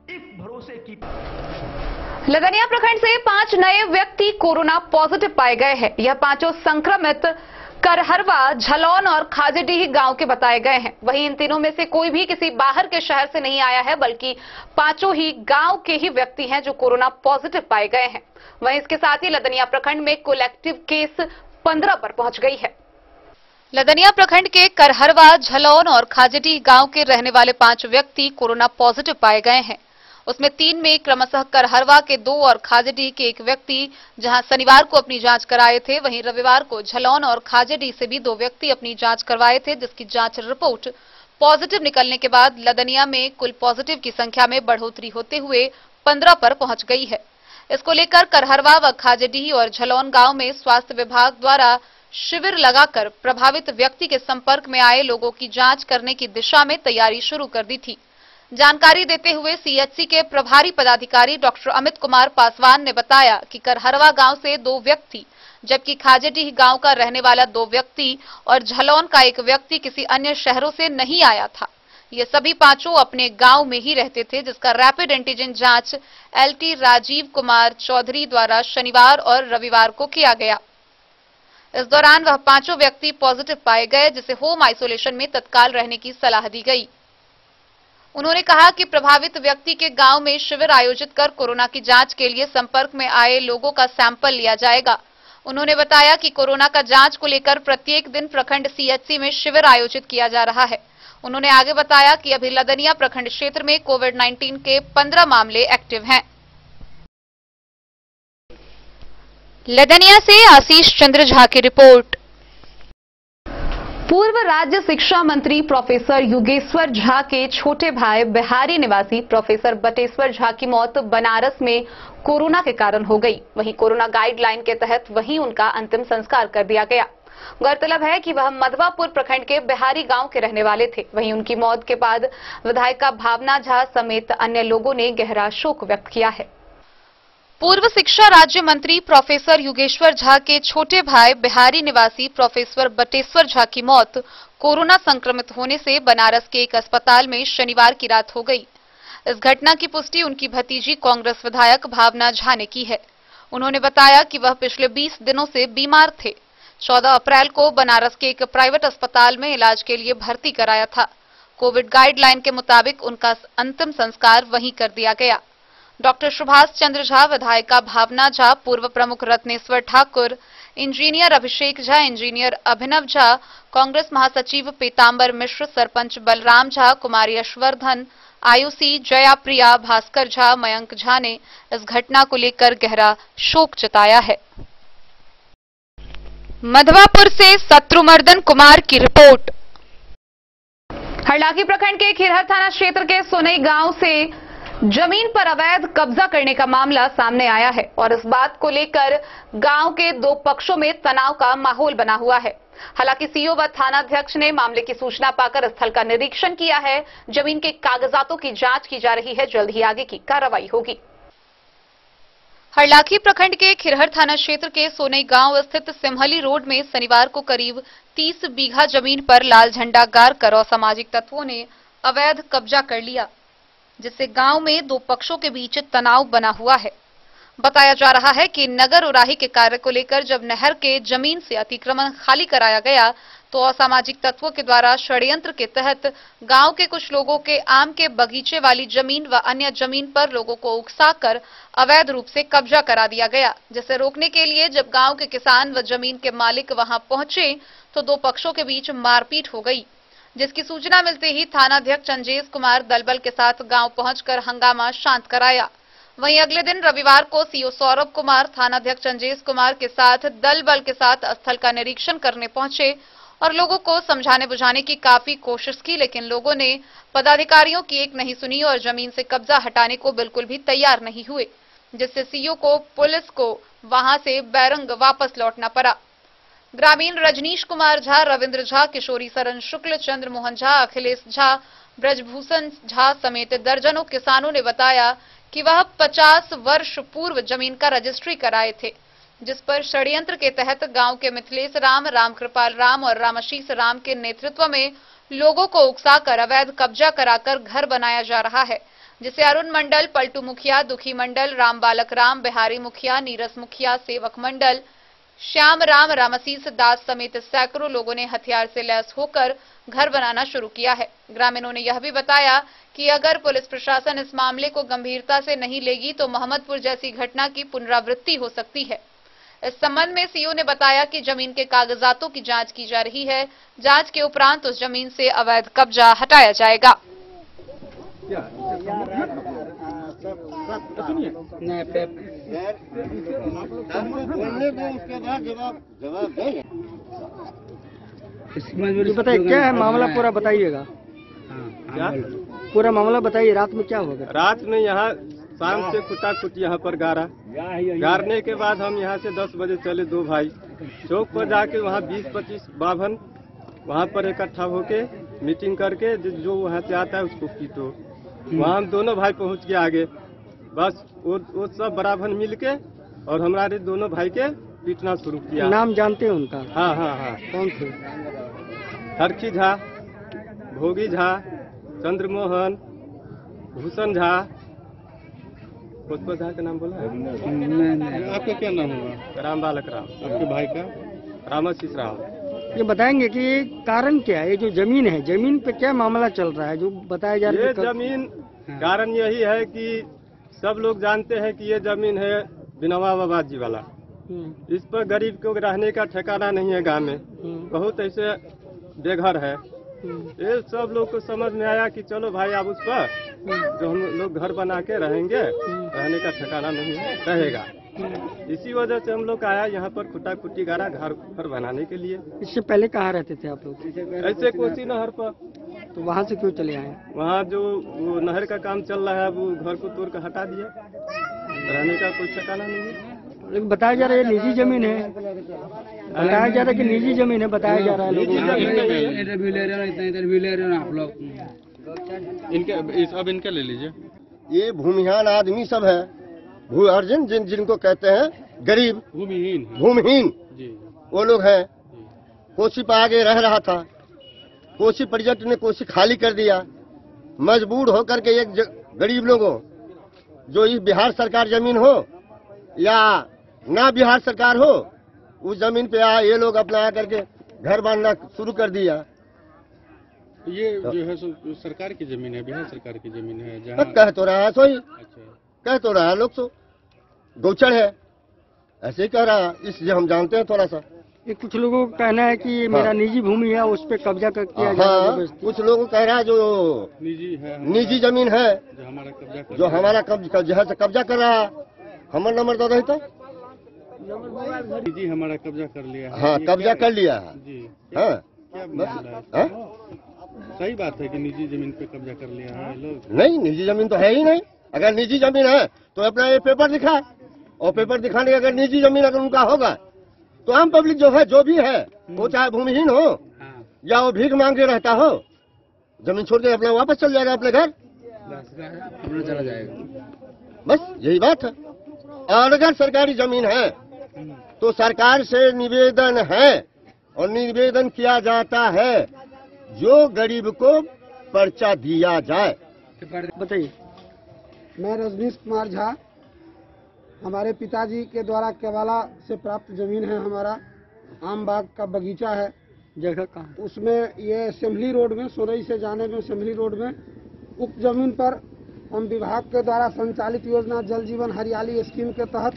एक भरोसे की। लदनिया प्रखंड से 5 नए व्यक्ति कोरोना पॉजिटिव पाए गए हैं। यह पांचों संक्रमित करहरवा, झलौन और खाजेडीह गांव के बताए गए हैं। वहीं इन तीनों में से कोई भी किसी बाहर के शहर से नहीं आया है, बल्कि पांचों ही गांव के ही व्यक्ति हैं जो कोरोना पॉजिटिव पाए गए हैं। वहीं इसके साथ ही लदनिया प्रखंड में कुल एक्टिव केस 15 पर पहुंच गई है। लदनिया प्रखंड के करहरवा, झलौन और खाजेडीह गांव के रहने वाले 5 व्यक्ति कोरोना पॉजिटिव पाए गए हैं। उसमें 3 में क्रमशः करहरवा के 2 और खाजेडीह के 1 व्यक्ति जहां शनिवार को अपनी जांच कराए थे, वहीं रविवार को झलौन और खाजेडीह से भी 2 व्यक्ति अपनी जांच करवाए थे, जिसकी जांच रिपोर्ट पॉजिटिव निकलने के बाद लदनिया में कुल पॉजिटिव की संख्या में बढ़ोतरी होते हुए 15 पर पहुंच गई है। इसको लेकर करहरवा व खाजेडीह और झलौन गांव में स्वास्थ्य विभाग द्वारा शिविर लगाकर प्रभावित व्यक्ति के संपर्क में आए लोगों की जांच करने की दिशा में तैयारी शुरू कर दी थी। जानकारी देते हुए सीएचसी के प्रभारी पदाधिकारी डॉक्टर अमित कुमार पासवान ने बताया कि करहरवा गांव से 2 व्यक्ति, जबकि खाजेडीह गांव का रहने वाला 2 व्यक्ति और झलौन का 1 व्यक्ति किसी अन्य शहरों से नहीं आया था। ये सभी 5 अपने गांव में ही रहते थे, जिसका रैपिड एंटीजन जांच एलटी राजीव कुमार चौधरी द्वारा शनिवार और रविवार को किया गया। इस दौरान वह 5 व्यक्ति पॉजिटिव पाए गए, जिसे होम आइसोलेशन में तत्काल रहने की सलाह दी गई। उन्होंने कहा कि प्रभावित व्यक्ति के गांव में शिविर आयोजित कर कोरोना की जांच के लिए संपर्क में आए लोगों का सैंपल लिया जाएगा। उन्होंने बताया कि कोरोना का जांच को लेकर प्रत्येक दिन प्रखंड सीएचसी में शिविर आयोजित किया जा रहा है। उन्होंने आगे बताया कि अभी लदनिया प्रखंड क्षेत्र में कोविड-19 के 15 मामले एक्टिव हैं। लदनिया से आशीष चंद्र झा की रिपोर्ट। पूर्व राज्य शिक्षा मंत्री प्रोफेसर युगेश्वर झा के छोटे भाई बिहारी निवासी प्रोफेसर बटेश्वर झा की मौत बनारस में कोरोना के कारण हो गई। वहीं कोरोना गाइडलाइन के तहत वहीं उनका अंतिम संस्कार कर दिया गया। गौरतलब है कि वह मधवापुर प्रखंड के बिहारी गांव के रहने वाले थे। वहीं उनकी मौत के बाद विधायिका भावना झा समेत अन्य लोगों ने गहरा शोक व्यक्त किया है। पूर्व शिक्षा राज्य मंत्री प्रोफेसर युगेश्वर झा के छोटे भाई बिहारी निवासी प्रोफेसर बटेश्वर झा की मौत कोरोना संक्रमित होने से बनारस के एक अस्पताल में शनिवार की रात हो गई। इस घटना की पुष्टि उनकी भतीजी कांग्रेस विधायक भावना झा ने की है। उन्होंने बताया कि वह पिछले 20 दिनों से बीमार थे। 14 अप्रैल को बनारस के एक प्राइवेट अस्पताल में इलाज के लिए भर्ती कराया था। कोविड गाइडलाइन के मुताबिक उनका अंतिम संस्कार वहीं कर दिया गया। डॉक्टर सुभाष चंद्र झा, विधायिका भावना झा, पूर्व प्रमुख रत्नेश्वर ठाकुर, इंजीनियर अभिषेक झा, इंजीनियर अभिनव झा, कांग्रेस महासचिव पीतांबर मिश्र, सरपंच बलराम झा, कुमारी यशवर्धन, आयुषी, जया प्रिया, भास्कर झा, मयंक झा ने इस घटना को लेकर गहरा शोक जताया है। मधवापुर से शत्रुमर्दन कुमार की रिपोर्ट। हरलाखी प्रखंड के खिरहर थाना क्षेत्र के सोनई गांव से जमीन पर अवैध कब्जा करने का मामला सामने आया है और इस बात को लेकर गांव के 2 पक्षों में तनाव का माहौल बना हुआ है। हालांकि सीओ व थानाध्यक्ष ने मामले की सूचना पाकर स्थल का निरीक्षण किया है। जमीन के कागजातों की जांच की जा रही है। जल्द ही आगे की कार्रवाई होगी। हरलाखी प्रखंड के खिरहर थाना क्षेत्र के सोनई गांव स्थित सिमहली रोड में शनिवार को करीब 30 बीघा जमीन पर लाल झंडा गाड़कर असामाजिक तत्वों ने अवैध कब्जा कर लिया, जिससे गांव में 2 पक्षों के बीच तनाव बना हुआ है। बताया जा रहा है कि नगर उराही के कार्य को लेकर जब नहर के जमीन से अतिक्रमण खाली कराया गया तो असामाजिक तत्वों के द्वारा षड्यंत्र के तहत गांव के कुछ लोगों के आम के बगीचे वाली जमीन व अन्य जमीन पर लोगों को उकसाकर अवैध रूप से कब्जा करा दिया गया, जिसे रोकने के लिए जब गांव के किसान व जमीन के मालिक वहां पहुंचे तो 2 पक्षों के बीच मारपीट हो गई, जिसकी सूचना मिलते ही थानाध्यक्ष अंजेश कुमार दलबल के साथ गांव पहुंचकर हंगामा शांत कराया। वहीं अगले दिन रविवार को सीओ सौरभ कुमार थानाध्यक्ष अंजेश कुमार के साथ दलबल के साथ स्थल का निरीक्षण करने पहुंचे और लोगों को समझाने बुझाने की काफी कोशिश की, लेकिन लोगों ने पदाधिकारियों की एक नहीं सुनी और जमीन से कब्जा हटाने को बिल्कुल भी तैयार नहीं हुए, जिससे सीओ को पुलिस को वहां से बैरंग वापस लौटना पड़ा। ग्रामीण रजनीश कुमार झा, रविंद्र झा, किशोरी सरन शुक्ल, चंद्रमोहन झा, अखिलेश झा, ब्रजभूषण झा समेत दर्जनों किसानों ने बताया कि वह 50 वर्ष पूर्व जमीन का रजिस्ट्री कराए थे, जिस पर षड्यंत्र के तहत गांव के मिथिलेश राम, रामकृपाल राम और रामाशीष राम के नेतृत्व में लोगों को उकसाकर अवैध कब्जा कराकर घर बनाया जा रहा है, जिसे अरुण मंडल, पलटू मुखिया, दुखी मंडल, राम बालक राम, बिहारी मुखिया, नीरस मुखिया, सेवक मंडल, श्याम राम, रामाशीष दास समेत सैकड़ों लोगों ने हथियार से लैस होकर घर बनाना शुरू किया है। ग्रामीणों ने यह भी बताया कि अगर पुलिस प्रशासन इस मामले को गंभीरता से नहीं लेगी तो मोहम्मदपुर जैसी घटना की पुनरावृत्ति हो सकती है। इस संबंध में सीओ ने बताया कि जमीन के कागजातों की जांच की जा रही है। जांच के उपरांत उस जमीन से अवैध कब्जा हटाया जाएगा। सुनिए उसके बाद जवाब देंगे। बताइए क्या है मामला, पूरा बताइएगा। क्या पूरा मामला बताइए, रात में क्या होगा? रात में यहाँ शाम से कुटाकुट यहाँ पर गारने के बाद हम यहाँ से 10 बजे चले, 2 भाई चौक पर जाके वहाँ 20-25 बाभन वहाँ पर इकट्ठा होके मीटिंग करके जो वहाँ से आता है उसको पीटो। वहाँ हम दोनों भाई पहुँच गए आगे, बस वो सब बराबर मिल के और हमारे दोनों भाई के पीटना शुरू किया। नाम जानते हैं उनका? हाँ हाँ हाँ। कौन थे? हरखी झा, भोगी झा, चंद्रमोहन, भूषण झा, पुष्प झा का नाम बोला? आपका क्या नाम होगा? राम बालक राम। आपके भाई का? रामाशीष राम। ये बताएंगे कि ये कारण क्या है, ये जो जमीन है, जमीन पे क्या मामला चल रहा है जो बताया जा रहा है? ये जमीन कारण यही है कि सब लोग जानते हैं कि ये जमीन है बिनवा बाबा जी वाला। इस पर गरीब को रहने का ठिकाना नहीं है गांव में, बहुत ऐसे बेघर है। ये सब लोग को समझ में आया कि चलो भाई अब उस पर जो हम लोग घर बना के रहेंगे, रहने का ठिकाना नहीं रहेगा। इसी वजह से हम लोग आया यहाँ पर खुटा खुटी गारा घर बनाने के लिए। इससे पहले कहाँ रहते थे आप लोग? ऐसे कोसी नहर पर। तो वहाँ से क्यों चले आए? वहाँ जो वो नहर का काम चल रहा है, वो घर को तोड़ कर हटा दिया, रहने का कोई ठिकाना नहीं है। लेकिन बताया जा रहा है निजी जमीन है, बताया जा रहा है कि निजी जमीन है, बताया जा रहा है लोगों को। इंटरव्यू ले रहे हो आप लोग, इनके अब इनका ले लीजिए। ये भूमिहीन आदमी सब है, भू अर्जुन जिनको कहते हैं गरीब भूमिहीन जी, वो लोग हैं। कोसी पर आगे रह रहा था, कोसी प्रोजेक्ट ने कोसी खाली कर दिया। मजबूर होकर के एक गरीब लोगों, जो इस बिहार सरकार जमीन हो या ना बिहार सरकार हो, उस जमीन पे ये लोग अपना आकर के घर बांधना शुरू कर दिया। ये जो है सरकार की जमीन है, बिहार सरकार की जमीन है जहाँ कह तो रहा है सोई, अच्छा, कह तो रहा है लोग तो गौचर है, ऐसे ही कह रहा है। इसलिए हम जानते हैं थोड़ा सा। ये कुछ लोगों का कहना है कि ये मेरा निजी भूमि है, उस पे कब्जा किया जा रहा है। कुछ लोगों कह रहा है जो निजी जमीन है, जो हमारा कब्जा कर रहा है। हमारा नंबर दो तो जी हमारा कब्जा कर लिया है। हाँ, कब्जा कर लिया है जी। हाँ, क्या मामला है? सही बात है कि निजी जमीन पे कब्जा कर लिया है लोग। नहीं, निजी जमीन तो है ही नहीं। अगर निजी जमीन है तो अपना ये पेपर दिखाए, और पेपर दिखाने के अगर निजी जमीन अगर उनका होगा तो आम पब्लिक जो है, जो भी है, वो चाहे भूमिहीन हो या वो भीख मांग के रहता हो, जमीन छोड़ के अपना वापस चल जाएगा अपने घर, चला जाएगा। बस यही बात है। और अगर सरकारी जमीन है तो सरकार से निवेदन है, और निवेदन किया जाता है जो गरीब को पर्चा दिया जाए। बताइए। मैं रजनीश कुमार झा, हमारे पिताजी के द्वारा केवाला से प्राप्त जमीन है। हमारा आम बाग का बगीचा है। जगह कहाँ? उसमें ये असेंबली रोड में, सोरई से जाने में असेंबली रोड में, उक्त जमीन पर हम विभाग के द्वारा संचालित योजना जल जीवन हरियाली स्कीम के तहत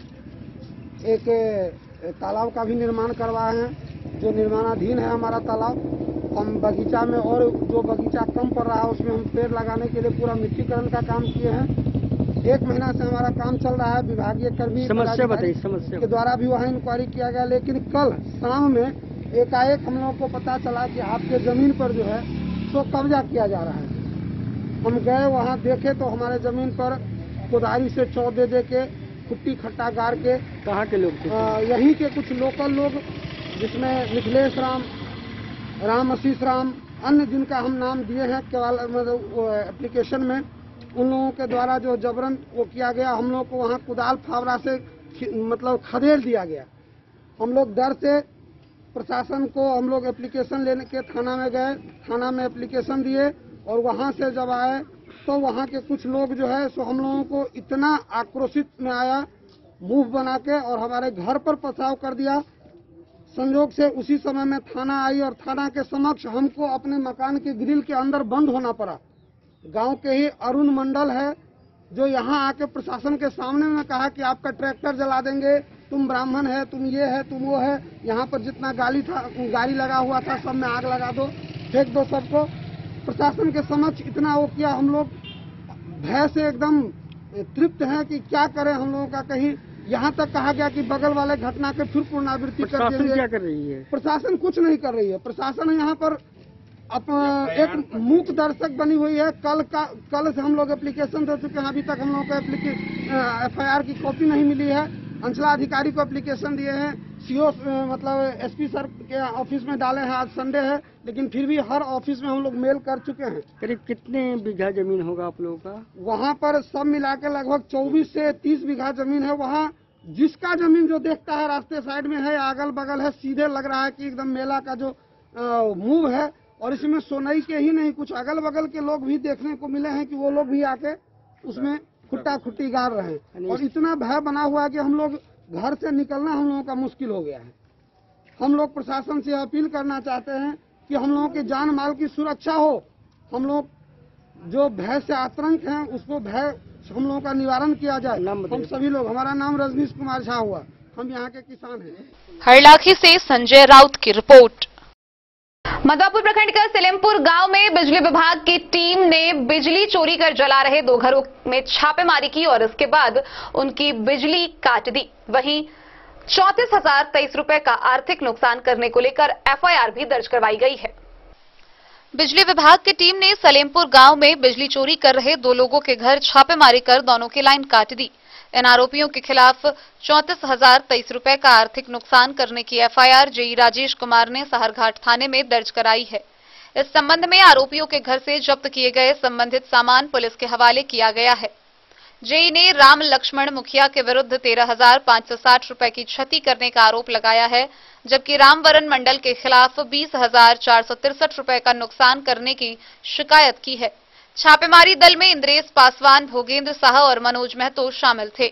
एक तालाब का भी निर्माण करवाए हैं, जो निर्माणाधीन है हमारा तालाब। हम बगीचा में, और जो बगीचा कम पड़ रहा है उसमें हम पेड़ लगाने के लिए पूरा मिट्टीकरण का काम किए हैं। 1 महीना से हमारा काम चल रहा है। विभागीय कर्मी समस्या बताइए, समस्या के द्वारा भी वहाँ इंक्वायरी किया गया, लेकिन कल शाम में एकाएक हम लोगों को पता चला कि आपके जमीन पर जो है सो कब्जा किया जा रहा है। हम गए वहाँ देखे तो हमारे जमीन पर कुदारी से चौ दे के, कुट्टी खट्टा गाड़ के। कहाँ के लोग थे? यहीं के कुछ लोकल लोग, जिसमें मिथिलेश राम, रामाशीष राम, अन्य जिनका हम नाम दिए हैं केवल मतलब एप्लीकेशन में, उन लोगों के द्वारा जो जबरन वो किया गया। हम लोग को वहाँ कुदाल फावड़ा से मतलब खदेड़ दिया गया। हम लोग डर से प्रशासन को, हम लोग एप्लीकेशन लेने के थाना में गए, थाना में एप्लीकेशन दिए, और वहाँ से जब आए तो वहाँ के कुछ लोग जो है सो हम लोगों को इतना आक्रोशित में आया, मुंह बना के, और हमारे घर पर पथराव कर दिया। संयोग से उसी समय में थाना आई, और थाना के समक्ष हमको अपने मकान के ग्रिल के अंदर बंद होना पड़ा। गांव के ही अरुण मंडल है, जो यहाँ आके प्रशासन के सामने में कहा कि आपका ट्रैक्टर जला देंगे, तुम ब्राह्मण है, तुम ये है, तुम वो है, यहाँ पर जितना गाड़ी लगा हुआ था सब में आग लगा दो, फेंक दो सबको। प्रशासन के समक्ष इतना वो किया, हम लोग भय से एकदम तृप्त हैं कि क्या करें हम लोगों का। कहीं यहाँ तक कहा गया कि बगल वाले घटना के फिर पुनरावृत्ति कर देंगे। क्या कर रही है प्रशासन? कुछ नहीं कर रही है। प्रशासन यहाँ पर एक मूक दर्शक बनी हुई है। कल से हम लोग एप्लीकेशन दे चुके हैं, अभी तक हम लोगों को FIR की कॉपी नहीं मिली है। अंचलाधिकारी को एप्लीकेशन दिए हैं, CO मतलब SP सर के ऑफिस में डाले हैं। आज संडे है, लेकिन फिर भी हर ऑफिस में हम लोग मेल कर चुके हैं। करीब कितने बीघा जमीन होगा आप लोगों का? वहाँ पर सब मिला के लगभग 24 से 30 बीघा जमीन है। वहाँ जिसका जमीन जो देखता है रास्ते साइड में है, अगल बगल है, सीधे लग रहा है कि एकदम मेला का जो मूव है। और इसमें सोनई के ही नहीं, कुछ अगल बगल के लोग भी देखने को मिले हैं कि वो लोग भी आके उसमें खुट्टा खुट्टी गाड़ रहे हैं। और इतना भय बना हुआ है कि हम लोग घर से निकलना हम लोगों का मुश्किल हो गया है। हम लोग प्रशासन से अपील करना चाहते हैं कि हम लोगों के जान माल की सुरक्षा हो। हम लोग जो भय से आतंक हैं, उसको भय हम लोगों का निवारण किया जाए। हम सभी लोग, हमारा नाम रजनीश कुमार झा हुआ, हम यहाँ के किसान हैं। हरलाखी से संजय राउत की रिपोर्ट। मधुपुर प्रखंड के सलेमपुर गांव में बिजली विभाग की टीम ने बिजली चोरी कर जला रहे 2 घरों में छापेमारी की और इसके बाद उनकी बिजली काट दी। वहीं 34,023 रुपए का आर्थिक नुकसान करने को लेकर FIR भी दर्ज करवाई गई है। बिजली विभाग की टीम ने सलेमपुर गांव में बिजली चोरी कर रहे 2 लोगों के घर छापेमारी कर दोनों की लाइन काट दी। इन आरोपियों के खिलाफ 34,023 रुपए का आर्थिक नुकसान करने की FIR जेई राजेश कुमार ने सहरघाट थाने में दर्ज कराई है। इस संबंध में आरोपियों के घर से जब्त किए गए संबंधित सामान पुलिस के हवाले किया गया है। जेई ने राम लक्ष्मण मुखिया के विरुद्ध 13,560 रुपए की क्षति करने का आरोप लगाया है, जबकि रामवरण मंडल के खिलाफ 20,463 रुपए का नुकसान करने की शिकायत की है। छापेमारी दल में इंद्रेश पासवान, भोगेंद्र साह और मनोज महतो शामिल थे।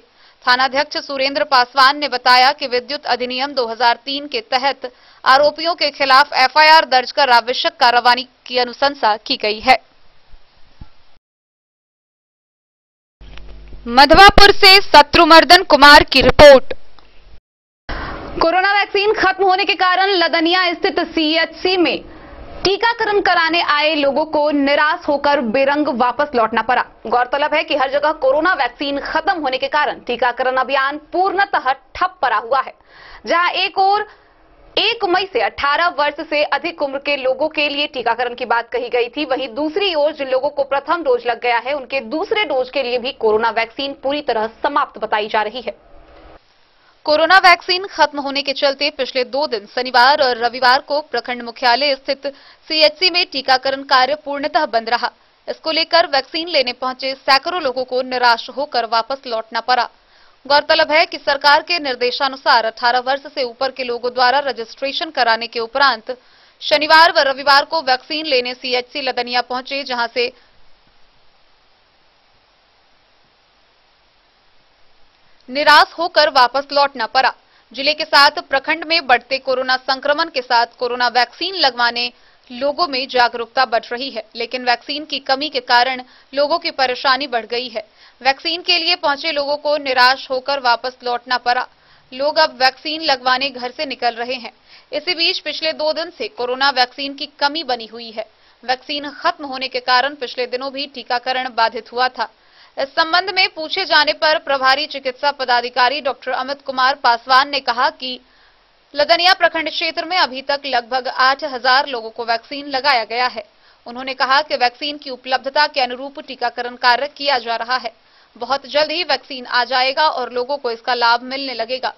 थानाध्यक्ष सुरेंद्र पासवान ने बताया कि विद्युत अधिनियम 2003 के तहत आरोपियों के खिलाफ FIR दर्ज कर आवश्यक कार्रवाई की अनुशंसा की गई है। मधवापुर से शत्रुमर्दन कुमार की रिपोर्ट। कोरोना वैक्सीन खत्म होने के कारण लदनिया स्थित CHC में टीकाकरण कराने आए लोगों को निराश होकर बेरंग वापस लौटना पड़ा। गौरतलब है कि हर जगह कोरोना वैक्सीन खत्म होने के कारण टीकाकरण अभियान पूर्णतः ठप पड़ा हुआ है। जहां एक ओर 1 मई से 18 वर्ष से अधिक उम्र के लोगों के लिए टीकाकरण की बात कही गई थी, वहीं दूसरी ओर जिन लोगों को प्रथम डोज लग गया है, उनके दूसरे डोज के लिए भी कोरोना वैक्सीन पूरी तरह समाप्त बताई जा रही है। कोरोना वैक्सीन खत्म होने के चलते पिछले 2 दिन शनिवार और रविवार को प्रखंड मुख्यालय स्थित CHC में टीकाकरण कार्य पूर्णतः बंद रहा। इसको लेकर वैक्सीन लेने पहुंचे सैकड़ों लोगों को निराश होकर वापस लौटना पड़ा। गौरतलब है कि सरकार के निर्देशानुसार 18 वर्ष से ऊपर के लोगों द्वारा रजिस्ट्रेशन कराने के उपरांत शनिवार व रविवार को वैक्सीन लेने CHC लदनिया पहुंचे, जहां से निराश होकर वापस लौटना पड़ा। जिले के साथ प्रखंड में बढ़ते कोरोना संक्रमण के साथ कोरोना वैक्सीन लगवाने लोगों में जागरूकता बढ़ रही है, लेकिन वैक्सीन की कमी के कारण लोगों की परेशानी बढ़ गई है। वैक्सीन के लिए पहुंचे लोगों को निराश होकर वापस लौटना पड़ा। लोग अब वैक्सीन लगवाने घर से निकल रहे हैं। इसी बीच पिछले 2 दिन से कोरोना वैक्सीन की कमी बनी हुई है। वैक्सीन खत्म होने के कारण पिछले दिनों भी टीकाकरण बाधित हुआ था। इस संबंध में पूछे जाने पर प्रभारी चिकित्सा पदाधिकारी डॉक्टर अमित कुमार पासवान ने कहा कि लदनिया प्रखंड क्षेत्र में अभी तक लगभग 8,000 लोगों को वैक्सीन लगाया गया है। उन्होंने कहा कि वैक्सीन की उपलब्धता के अनुरूप टीकाकरण कार्य किया जा रहा है। बहुत जल्द ही वैक्सीन आ जाएगा और लोगों को इसका लाभ मिलने लगेगा।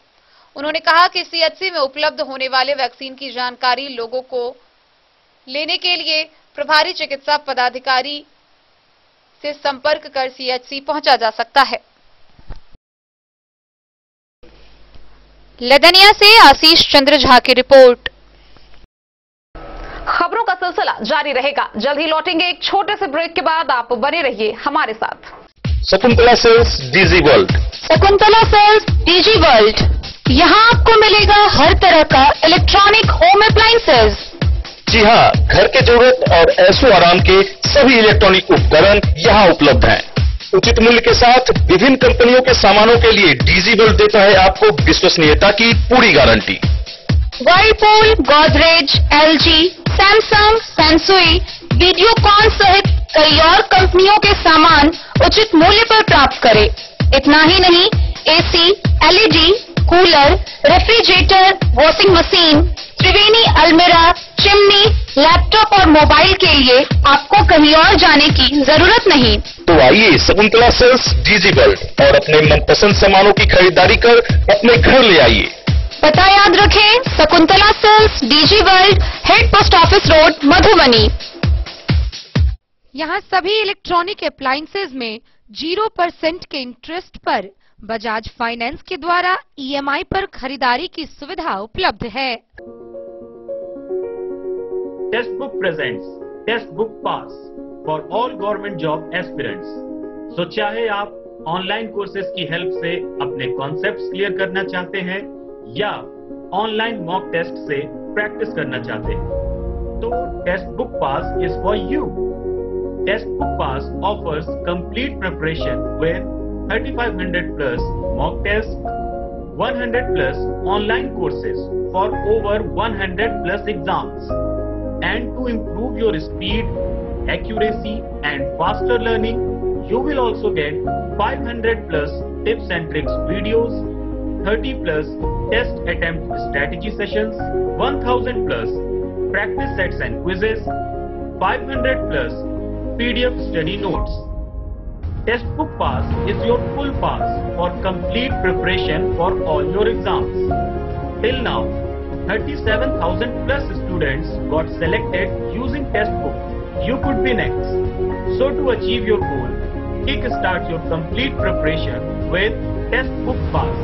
उन्होंने कहा कि CHC में उपलब्ध होने वाले वैक्सीन की जानकारी लोगों को लेने के लिए प्रभारी चिकित्सा पदाधिकारी से संपर्क कर CHC पहुंचा जा सकता है। लदनिया से आशीष चंद्र झा की रिपोर्ट। खबरों का सिलसिला जारी रहेगा। जल्द ही लौटेंगे एक छोटे से ब्रेक के बाद। आप बने रहिए हमारे साथ। Shakuntala sales DG world. Shakuntala sales DG world, यहाँ आपको मिलेगा हर तरह का इलेक्ट्रॉनिक होम अप्लायंसेज। जी हाँ, घर के जरूरत और ऐशो आराम के सभी इलेक्ट्रॉनिक उपकरण यहाँ उपलब्ध हैं। उचित मूल्य के साथ विभिन्न कंपनियों के सामानों के लिए DG वर्ल्ड देता है आपको विश्वसनीयता की पूरी guarantee. Whirlpool, Godrej, LG, Samsung, Sansui, Videocon सहित कई और कंपनियों के सामान उचित मूल्य पर प्राप्त करें। इतना ही नहीं, AC, LED, cooler, refrigerator, washing machine, Triveni अलमीरा, चिमनी, लैपटॉप और मोबाइल के लिए आपको कहीं और जाने की जरूरत नहीं। तो आइए शकुंतला सेल्स डीजी वर्ल्ड और अपने मनपसंद सामानों की खरीदारी कर अपने घर ले आइए। पता याद रखें, Shakuntala sales, DG world, head post office road, Madhubani. यहाँ सभी इलेक्ट्रॉनिक अप्लायंसेज में 0% के इंटरेस्ट पर बजाज फाइनेंस के द्वारा ईएमआई पर खरीदारी की सुविधा उपलब्ध है। Test book presents test book pass for all government job aspirants. So चाहे आप ऑनलाइन कोर्सेज की हेल्प से अपने कॉन्सेप्ट्स क्लियर करना चाहते हैं या ऑनलाइन मॉक टेस्ट से प्रैक्टिस करना चाहते हैं, तो test book pass is for you. Test book pass offers complete preparation with 3500 plus mock test, 100 plus online courses for over 100 plus exams. And to improve your speed, accuracy and faster learning, you will also get 500 plus tips and tricks videos, 30 plus test attempt strategy sessions, 1000 plus practice sets and quizzes, 500 plus PDF study notes. Test book pass is your full pass for complete preparation for all your exams. Till now, 37,000 plus students got selected using test book. You could be next. So to achieve your goal, kickstart your complete preparation with test book pass.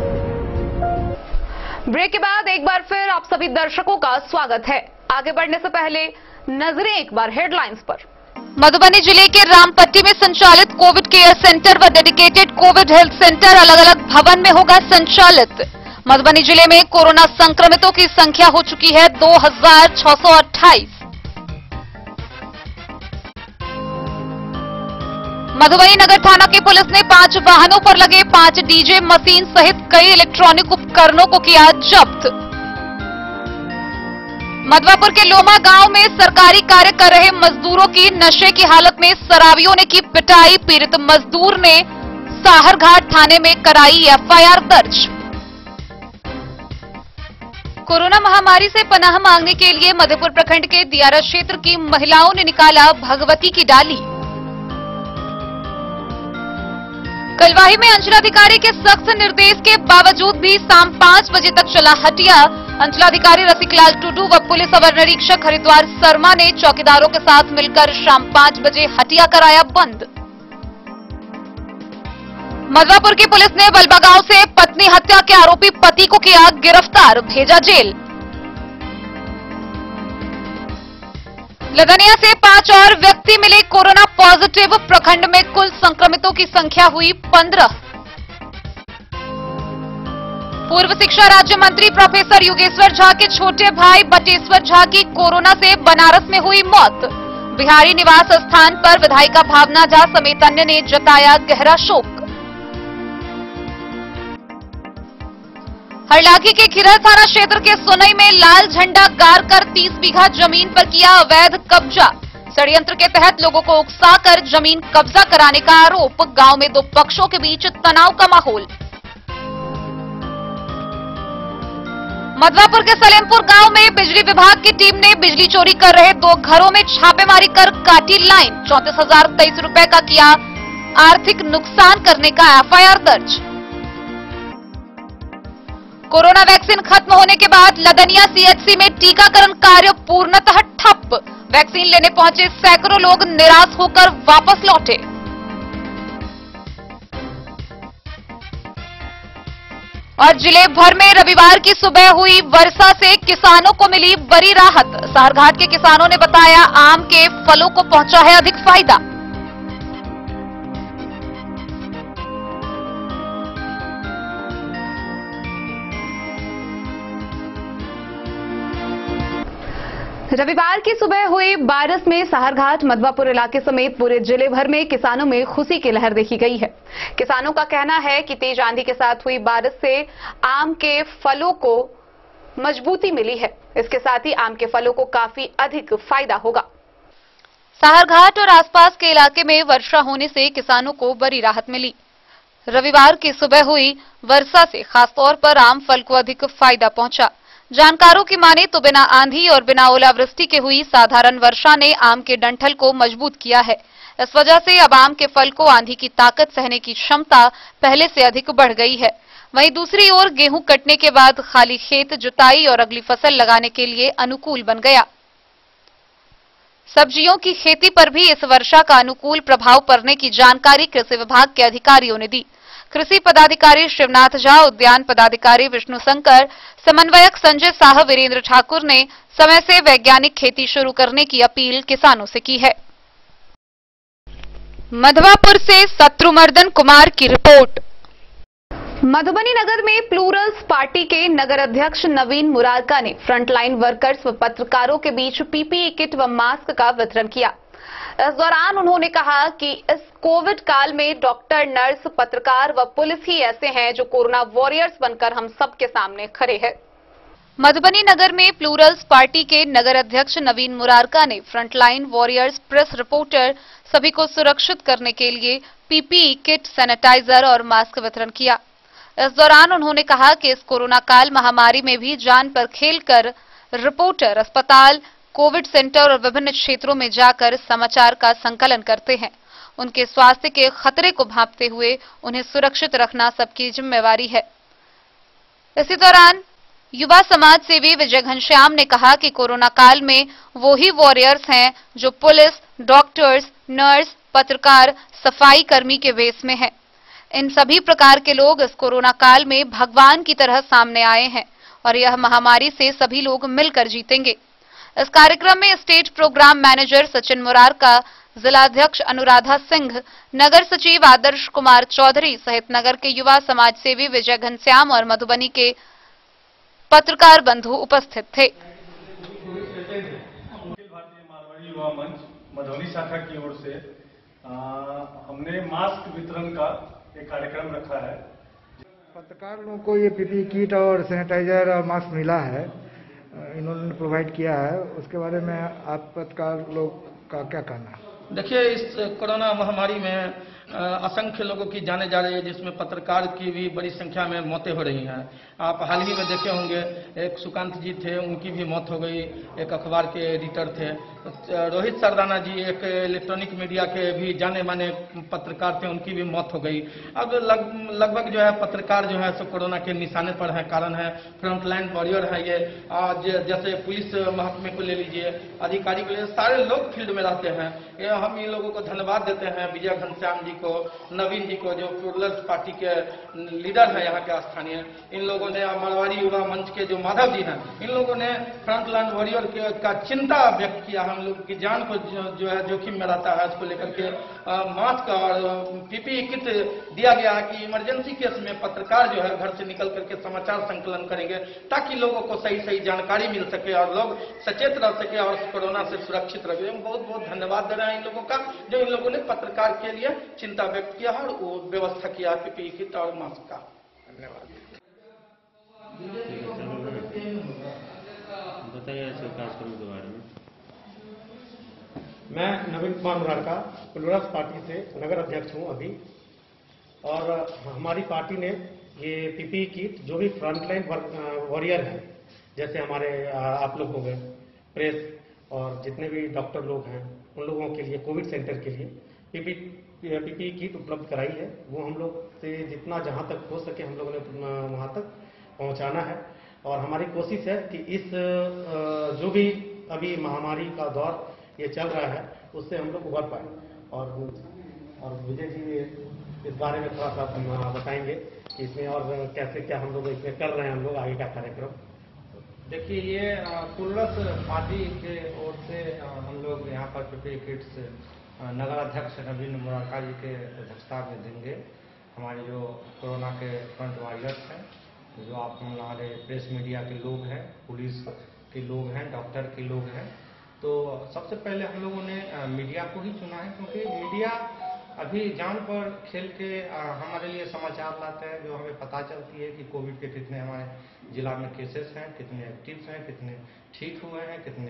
Break के बाद एक बार फिर आप सभी दर्शकों का स्वागत है। आगे बढ़ने से पहले नजरें एक बार हेडलाइंस पर। मधुबनी जिले के रामपट्टी में संचालित कोविड केयर सेंटर व डेडिकेटेड कोविड हेल्थ सेंटर अलग अलग भवन में होगा संचालित। मधुबनी जिले में कोरोना संक्रमितों की संख्या हो चुकी है 2628। मधुबनी नगर थाना की पुलिस ने 5 वाहनों पर लगे 5 डीजे मशीन सहित कई इलेक्ट्रॉनिक उपकरणों को किया जब्त। मधवापुर के लोमा गांव में सरकारी कार्य कर रहे मजदूरों की नशे की हालत में शराबियों ने की पिटाई। पीड़ित मजदूर ने साहरघाट थाने में कराई एफआईआर दर्ज। कोरोना महामारी से पनाह मांगने के लिए मधुपुर प्रखंड के दियारा क्षेत्र की महिलाओं ने निकाला भगवती की डाली। कलवाही में अंचलाधिकारी के सख्त निर्देश के बावजूद भी शाम 5 बजे तक चला हटिया। अंचलाधिकारी रसिकलाल टुडू व पुलिस अवर निरीक्षक हरिद्वार शर्मा ने चौकीदारों के साथ मिलकर शाम 5 बजे हटिया कराया बंद। मधवापुर की पुलिस ने बलबागांव से पत्नी हत्या के आरोपी पति को किया गिरफ्तार, भेजा जेल। लदनिया से 5 और व्यक्ति मिले कोरोना पॉजिटिव। प्रखंड में कुल संक्रमितों की संख्या हुई 15। पूर्व शिक्षा राज्य मंत्री प्रोफेसर योगेश्वर झा के छोटे भाई बटेश्वर झा की कोरोना से बनारस में हुई मौत। बिहारी निवास स्थान पर विधायिका भावना झा समेत अन्य ने जताया गहरा शोक। हरलाखी के खिरहर थाना क्षेत्र के सोनई में लाल झंडा गाड़ कर 30 बीघा जमीन पर किया अवैध कब्जा। षड्यंत्र के तहत लोगों को उकसाकर जमीन कब्जा कराने का आरोप। गांव में 2 पक्षों के बीच तनाव का माहौल। मधवापुर के सलेमपुर गांव में बिजली विभाग की टीम ने बिजली चोरी कर रहे 2 घरों में छापेमारी कर काटी लाइन। 34,023 रुपए का किया आर्थिक नुकसान करने का एफआईआर दर्ज। कोरोना वैक्सीन खत्म होने के बाद लदनिया सीएचसी में टीकाकरण कार्य पूर्णतः ठप। वैक्सीन लेने पहुंचे सैकड़ों लोग निराश होकर वापस लौटे। और जिले भर में रविवार की सुबह हुई वर्षा से किसानों को मिली बड़ी राहत। साहरघाट के किसानों ने बताया आम के फलों को पहुंचा है अधिक फायदा। रविवार की सुबह हुई बारिश में साहरघाट मधवापुर इलाके समेत पूरे जिले भर में किसानों में खुशी की लहर देखी गई है। किसानों का कहना है कि तेज आंधी के साथ हुई बारिश से आम के फलों को मजबूती मिली है। इसके साथ ही आम के फलों को काफी अधिक फायदा होगा। साहरघाट और आसपास के इलाके में वर्षा होने से किसानों को बड़ी राहत मिली। रविवार की सुबह हुई वर्षा से खासतौर पर आम फल को अधिक फायदा पहुंचा। जानकारों की माने तो बिना आंधी और बिना ओलावृष्टि के हुई साधारण वर्षा ने आम के डंठल को मजबूत किया है। इस वजह से अब आम के फल को आंधी की ताकत सहने की क्षमता पहले से अधिक बढ़ गई है। वहीं दूसरी ओर गेहूं कटने के बाद खाली खेत जुताई और अगली फसल लगाने के लिए अनुकूल बन गया। सब्जियों की खेती पर भी इस वर्षा का अनुकूल प्रभाव पड़ने की जानकारी कृषि विभाग के अधिकारियों ने दी। कृषि पदाधिकारी शिवनाथ झा, उद्यान पदाधिकारी विष्णु शंकर, समन्वयक संजय साह, वीरेंद्र ठाकुर ने समय से वैज्ञानिक खेती शुरू करने की अपील किसानों से की है। मधवापुर से शत्रुमर्दन कुमार की रिपोर्ट। मधुबनी नगर में प्लूरल्स पार्टी के नगर अध्यक्ष नवीन मुरारका ने फ्रंटलाइन वर्कर्स व पत्रकारों के बीच पीपीई किट व मास्क का वितरण किया। इस दौरान उन्होंने कहा कि इस कोविड काल में डॉक्टर, नर्स, पत्रकार व पुलिस ही ऐसे हैं जो कोरोना वॉरियर्स बनकर हम सबके सामने खड़े हैं। मधुबनी नगर में प्लूरल्स पार्टी के नगर अध्यक्ष नवीन मुरारका ने फ्रंटलाइन वॉरियर्स, प्रेस रिपोर्टर सभी को सुरक्षित करने के लिए पीपीई किट, सैनिटाइजर और मास्क वितरण किया। इस दौरान उन्होंने कहा कि इस कोरोना काल महामारी में भी जान पर खेलकर रिपोर्टर अस्पताल, कोविड सेंटर और विभिन्न क्षेत्रों में जाकर समाचार का संकलन करते हैं। उनके स्वास्थ्य के खतरे को भांपते हुए उन्हें सुरक्षित रखना सबकी जिम्मेवारी है। इसी दौरान युवा समाज सेवी विजय घनश्याम ने कहा कि कोरोना काल में वो ही वॉरियर्स हैं जो पुलिस, डॉक्टर्स, नर्स, पत्रकार, सफाई कर्मी के वेश में हैं। इन सभी प्रकार के लोग इस कोरोना काल में भगवान की तरह सामने आए हैं और यह महामारी से सभी लोग मिलकर जीतेंगे। इस कार्यक्रम में state programme manager Sachin Murarka, जिलाध्यक्ष अनुराधा सिंह, नगर सचिव आदर्श कुमार चौधरी सहित नगर के युवा समाज सेवी विजय घनश्याम और मधुबनी के पत्रकार बंधु उपस्थित थे। भारतीय मारवाड़ी युवा मंच मधुबनी शाखा की ओर से हमने मास्क वितरण का एक कार्यक्रम रखा है। पत्रकार लोगों को ये पीपीई किट और सैनिटाइजर और मास्क मिला है, इन्होंने प्रोवाइड किया है। उसके बारे में आप पत्रकार लोग का क्या कहना है? देखिए, इस कोरोना महामारी में असंख्य लोगों की जाने जा रही है, जिसमें पत्रकार की भी बड़ी संख्या में मौतें हो रही हैं। आप हाल ही में देखे होंगे, एक सुकांत जी थे, उनकी भी मौत हो गई। एक अखबार के एडिटर थे। रोहित सरदाना जी एक इलेक्ट्रॉनिक मीडिया के भी जाने माने पत्रकार थे, उनकी भी मौत हो गई। अब लगभग जो है पत्रकार जो है सो कोरोना के निशाने पर है। कारण है फ्रंटलाइन वॉरियर है ये। आज जैसे पुलिस महकमे को ले लीजिए, अधिकारी को ले, सारे लोग फील्ड में रहते हैं। हम इन लोगों को धन्यवाद देते हैं, विजय घनश्याम जी को, नवीन जी को, जो प्लूरल्स पार्टी के लीडर है यहाँ के स्थानीय। इन लोगों ने, मारवाड़ी युवा मंच के जो माधव जी हैं, इन लोगों ने फ्रंटलाइन वॉरियर का चिंता व्यक्त किया। हम लोग की जान को जो है जोखिम में रहता है, उसको लेकर के मास्क और पीपीई किट दिया गया है कि इमरजेंसी केस में पत्रकार जो है घर से निकल करके समाचार संकलन करेंगे, ताकि लोगों को सही सही जानकारी मिल सके और लोग सचेत रह सके और कोरोना से सुरक्षित रहे। हम बहुत बहुत धन्यवाद दे रहे हैं इन लोगों का, जो इन लोगों ने पत्रकार के लिए चिंता व्यक्त किया और वो व्यवस्था किया पीपीई किट और मास्क का। धन्यवाद। बताइए कार्यक्रम के बारे में। मैं नवीन कुमार मुरारका, प्लूरल्स पार्टी से नगर अध्यक्ष हूं अभी। और हमारी पार्टी ने ये पीपीई किट, जो भी फ्रंटलाइन वॉरियर हैं, जैसे हमारे आप लोग हो गए, प्रेस और जितने भी डॉक्टर लोग हैं, उन लोगों के लिए, कोविड सेंटर के लिए पीपीई किट उपलब्ध कराई है। वो हम लोग से जितना जहां तक हो सके हम लोगों ने वहां तक पहुंचाना है। और हमारी कोशिश है कि इस जो भी अभी महामारी का दौर ये चल रहा है, उससे हम लोग उबर पाए। और विजय जी इस बारे में थोड़ा सा बताएंगे कि इसमें और कैसे क्या हम लोग इसमें कर रहे हैं, हम लोग आगे का कार्यक्रम। देखिए, ये प्लूरल्स पार्टी के ओर से हम लोग यहाँ पर पीपीई किट्स नगर अध्यक्ष नवीन मुरारका जी के अध्यक्षता में देंगे। हमारे जो कोरोना के फ्रंट वॉरियर्स हैं, जो आप हमारे प्रेस मीडिया के लोग हैं, पुलिस के लोग हैं, डॉक्टर के लोग हैं, तो सबसे पहले हम लोगों ने मीडिया को ही चुना है, क्योंकि मीडिया अभी जान पर खेल के हमारे लिए समाचार लाते हैं, जो हमें पता चलती है कि कोविड के कितने हमारे जिला में केसेस हैं, कितने एक्टिव हैं, कितने ठीक हुए हैं, कितने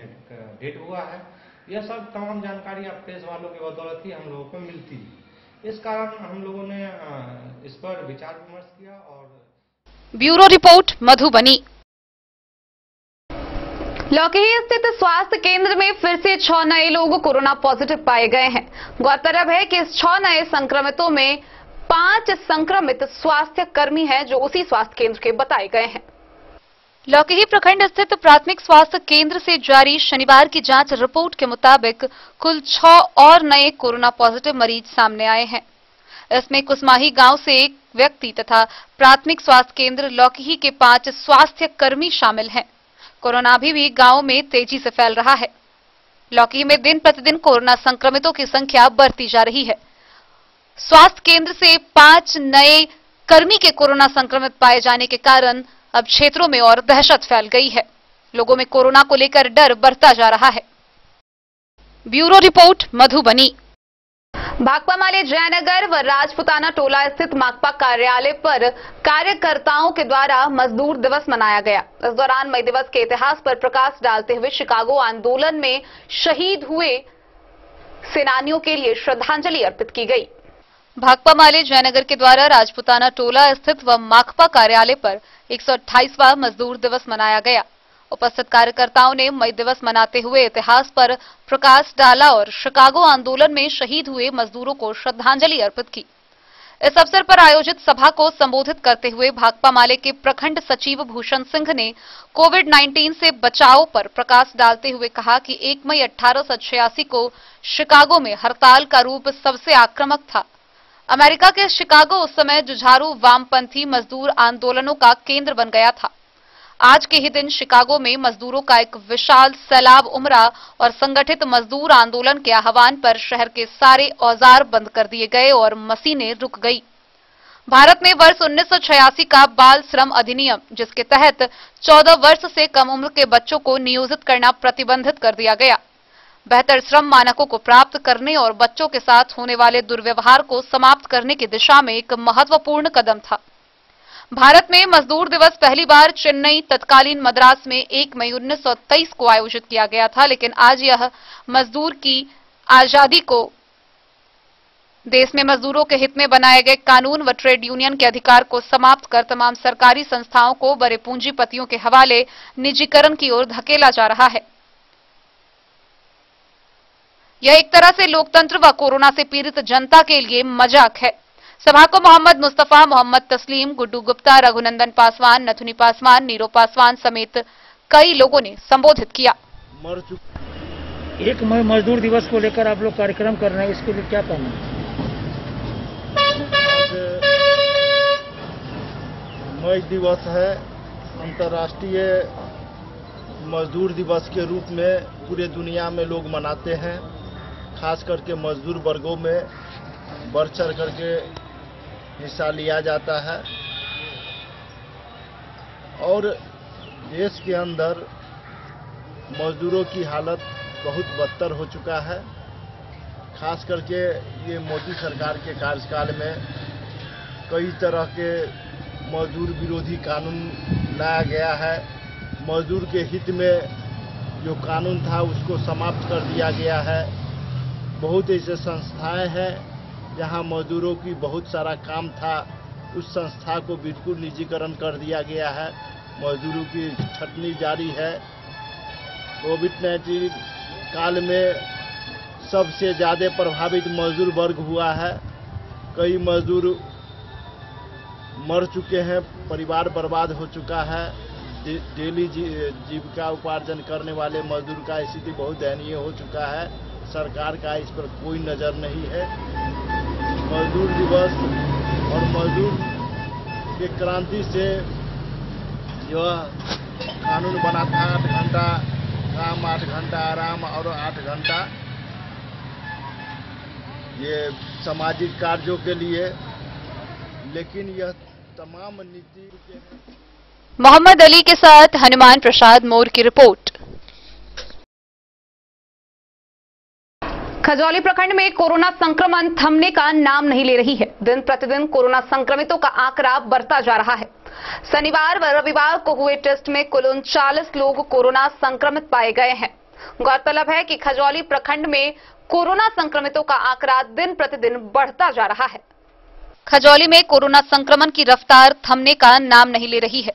डेड हुआ है। यह सब तमाम जानकारी आप प्रेस वालों की बदौलत ही हम लोगों को मिलती है। इस कारण हम लोगों ने इस पर विचार विमर्श किया। और ब्यूरो रिपोर्ट मधुबनी। लौकही स्थित स्वास्थ्य केंद्र में फिर से 6 नए लोग कोरोना पॉजिटिव पाए गए हैं। गौरतलब है कि इस 6 नए संक्रमितों में 5 संक्रमित स्वास्थ्य कर्मी हैं जो उसी स्वास्थ्य केंद्र के बताए गए हैं। लौकही प्रखंड स्थित प्राथमिक स्वास्थ्य केंद्र से जारी शनिवार की जांच रिपोर्ट के मुताबिक कुल 6 और नए कोरोना पॉजिटिव मरीज सामने आए हैं। इसमें कुसमाही गांव से एक व्यक्ति तथा प्राथमिक स्वास्थ्य केंद्र लौकही के 5 स्वास्थ्य कर्मी शामिल हैं। कोरोना अभी भी गांव में तेजी से फैल रहा है। लौकही में दिन प्रतिदिन कोरोना संक्रमितों की संख्या बढ़ती जा रही है। स्वास्थ्य केंद्र से 5 नए कर्मी के कोरोना संक्रमित पाए जाने के कारण अब क्षेत्रों में और दहशत फैल गई है। लोगों में कोरोना को लेकर डर बढ़ता जा रहा है। Bureau report Madhubani. भाकपा माले जयनगर व राजपुताना टोला स्थित माकपा कार्यालय पर कार्यकर्ताओं के द्वारा मजदूर दिवस मनाया गया। इस दौरान मई दिवस के इतिहास पर प्रकाश डालते हुए शिकागो आंदोलन में शहीद हुए सेनानियों के लिए श्रद्धांजलि अर्पित की गई। भाकपा माले जयनगर के द्वारा राजपुताना टोला स्थित व माकपा कार्यालय पर 128वां मजदूर दिवस मनाया गया। उपस्थित कार्यकर्ताओं ने मई दिवस मनाते हुए इतिहास पर प्रकाश डाला और शिकागो आंदोलन में शहीद हुए मजदूरों को श्रद्धांजलि अर्पित की। इस अवसर पर आयोजित सभा को संबोधित करते हुए भाकपा माले के प्रखंड सचिव भूषण सिंह ने कोविड-19 से बचाव पर प्रकाश डालते हुए कहा कि 1 मई 1886 को शिकागो में हड़ताल का रूप सबसे आक्रामक था। अमेरिका के शिकागो उस समय जुझारू वामपंथी मजदूर आंदोलनों का केंद्र बन गया था। आज के ही दिन शिकागो में मजदूरों का एक विशाल सैलाब उमड़ा और संगठित मजदूर आंदोलन के आह्वान पर शहर के सारे औजार बंद कर दिए गए और मशीनें रुक गई। भारत में वर्ष 1986 का बाल श्रम अधिनियम, जिसके तहत 14 वर्ष से कम उम्र के बच्चों को नियोजित करना प्रतिबंधित कर दिया गया, बेहतर श्रम मानकों को प्राप्त करने और बच्चों के साथ होने वाले दुर्व्यवहार को समाप्त करने की दिशा में एक महत्वपूर्ण कदम था। भारत में मजदूर दिवस पहली बार चेन्नई, तत्कालीन मद्रास में 1 मई 1923 को आयोजित किया गया था, लेकिन आज यह मजदूर की आजादी को, देश में मजदूरों के हित में बनाए गए कानून व ट्रेड यूनियन के अधिकार को समाप्त कर तमाम सरकारी संस्थाओं को बड़े पूंजीपतियों के हवाले निजीकरण की ओर धकेला जा रहा है। यह एक तरह से लोकतंत्र व कोरोना से पीड़ित जनता के लिए मजाक है। सभा को मोहम्मद मुस्तफा, मोहम्मद तस्लीम, गुड्डू गुप्ता, रघुनंदन पासवान, नथुनी पासवान, नीरो पासवान समेत कई लोगों ने संबोधित किया। 1 मई मजदूर दिवस को लेकर आप लोग कार्यक्रम कर रहे हैं, इसके लिए क्या कहना है? मई दिवस है, अंतर्राष्ट्रीय मजदूर दिवस के रूप में पूरे दुनिया में लोग मनाते हैं। खास करके मजदूर वर्गों में बढ़ चढ़ करके हिस्सा लिया जाता है और देश के अंदर मजदूरों की हालत बहुत बदतर हो चुका है। खास करके ये मोदी सरकार के कार्यकाल में कई तरह के मजदूर विरोधी कानून लाया गया है। मजदूर के हित में जो कानून था उसको समाप्त कर दिया गया है। बहुत ऐसे संस्थाएं हैं जहां मजदूरों की बहुत सारा काम था, उस संस्था को बिल्कुल निजीकरण कर दिया गया है। मजदूरों की छटनी जारी है। कोविड-19 काल में सबसे ज़्यादा प्रभावित मजदूर वर्ग हुआ है। कई मजदूर मर चुके हैं, परिवार बर्बाद हो चुका है। डेली जीविका उपार्जन करने वाले मजदूर का स्थिति बहुत दयनीय हो चुका है। सरकार का इस पर कोई नज़र नहीं है। मजदूर दिवस और मजदूर के क्रांति से जो कानून बना था 8 घंटा काम, 8 घंटा आराम और 8 घंटा ये सामाजिक कार्यों के लिए, लेकिन यह तमाम नीति मोहम्मद अली के साथ हनुमान प्रसाद मोर की रिपोर्ट। खजौली प्रखंड में कोरोना संक्रमण थमने का नाम नहीं ले रही है। दिन प्रतिदिन कोरोना संक्रमितों का आंकड़ा बढ़ता जा रहा है। शनिवार व रविवार को हुए टेस्ट में कुल 39 लोग कोरोना संक्रमित पाए गए हैं। गौरतलब है कि खजौली प्रखंड में कोरोना संक्रमितों का आंकड़ा दिन प्रतिदिन बढ़ता जा रहा है। खजौली में कोरोना संक्रमण की रफ्तार थमने का नाम नहीं ले रही है।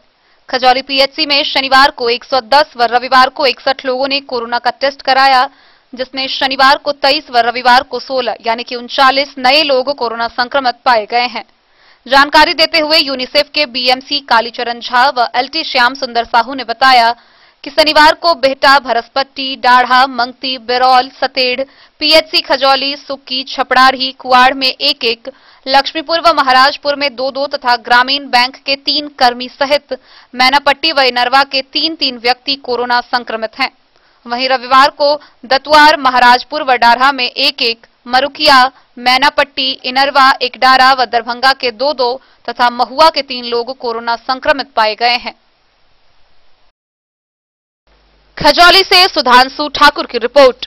खजौली पीएचसी में शनिवार को 110 व रविवार को 61 लोगों ने कोरोना का टेस्ट कराया, जिसमें शनिवार को 23 व रविवार को 16 यानी कि 39 नए लोग कोरोना संक्रमित पाए गए हैं। जानकारी देते हुए यूनिसेफ के बीएमसी कालीचरण झा व एलटी श्याम सुंदर साहू ने बताया कि शनिवार को बेहटा, भरसपट्टी, डाढ़ा, मंगती, बिरौल, सतेड़, पीएचसी खजौली, सुक्की, छपड़ारी, कुआड़ में 1-1, लक्ष्मीपुर व महाराजपुर में 2-2 तथा ग्रामीण बैंक के 3 कर्मी सहित मैनापट्टी व इनरवा के 3-3 व्यक्ति कोरोना संक्रमित हैं। वहीं रविवार को दतवार, महाराजपुर व डाढ़ा में 1-1, मरुकिया, मैनापट्टी, इनरवा, एकडारा व दरभंगा के 2-2 तथा महुआ के 3 लोग कोरोना संक्रमित पाए गए हैं। खजौली से सुधांशु ठाकुर की रिपोर्ट।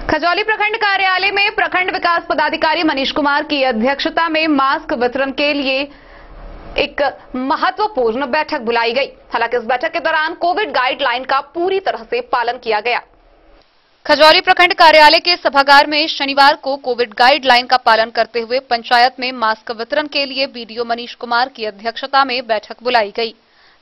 खजौली प्रखंड कार्यालय में प्रखंड विकास पदाधिकारी मनीष कुमार की अध्यक्षता में मास्क वितरण के लिए एक महत्वपूर्ण बैठक बुलाई गई। हालांकि इस बैठक के दौरान कोविड गाइडलाइन का पूरी तरह से पालन किया गया। खजौली प्रखंड कार्यालय के सभागार में शनिवार को कोविड गाइडलाइन का पालन करते हुए पंचायत में मास्क वितरण के लिए बीडीओ मनीष कुमार की अध्यक्षता में बैठक बुलाई गई,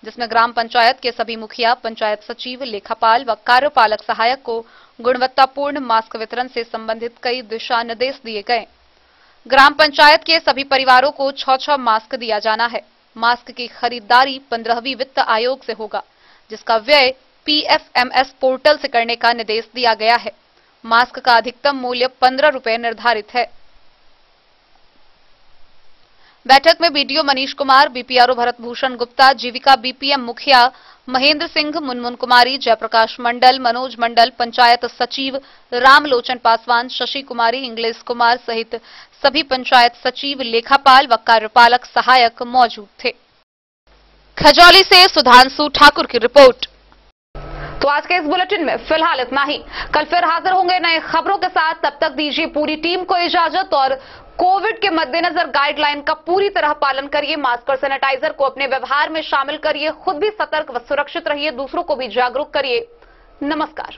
जिसमें ग्राम पंचायत के सभी मुखिया, पंचायत सचिव, लेखापाल व कार्यपालक सहायक को गुणवत्तापूर्ण मास्क वितरण से संबंधित कई दिशा निर्देश दिए गए। ग्राम पंचायत के सभी परिवारों को 6-6 मास्क दिया जाना है। मास्क की खरीदारी 15वीं वित्त आयोग से होगा, जिसका व्यय पीएफएमएस पोर्टल से करने का निर्देश दिया गया है। मास्क का अधिकतम मूल्य 15 रुपए निर्धारित है। बैठक में बीडीओ मनीष कुमार, बीपीआरओ भरत भूषण गुप्ता, जीविका बीपीएम मुखिया महेंद्र सिंह, मुनमुन कुमारी, जयप्रकाश मंडल, मनोज मंडल, पंचायत सचिव रामलोचन पासवान, शशि कुमारी, इंग्लिश कुमार सहित सभी पंचायत सचिव, लेखापाल व कार्यपालक सहायक मौजूद थे। खजौली से सुधांशु ठाकुर की रिपोर्ट। तो आज के इस बुलेटिन में फिलहाल इतना ही। कल फिर हाजिर होंगे नए खबरों के साथ। तब तक दीजिए पूरी टीम को इजाजत और कोविड के मद्देनजर गाइडलाइन का पूरी तरह पालन करिए। मास्क और सैनिटाइजर को अपने व्यवहार में शामिल करिए। खुद भी सतर्क व सुरक्षित रहिए, दूसरों को भी जागरूक करिए। नमस्कार।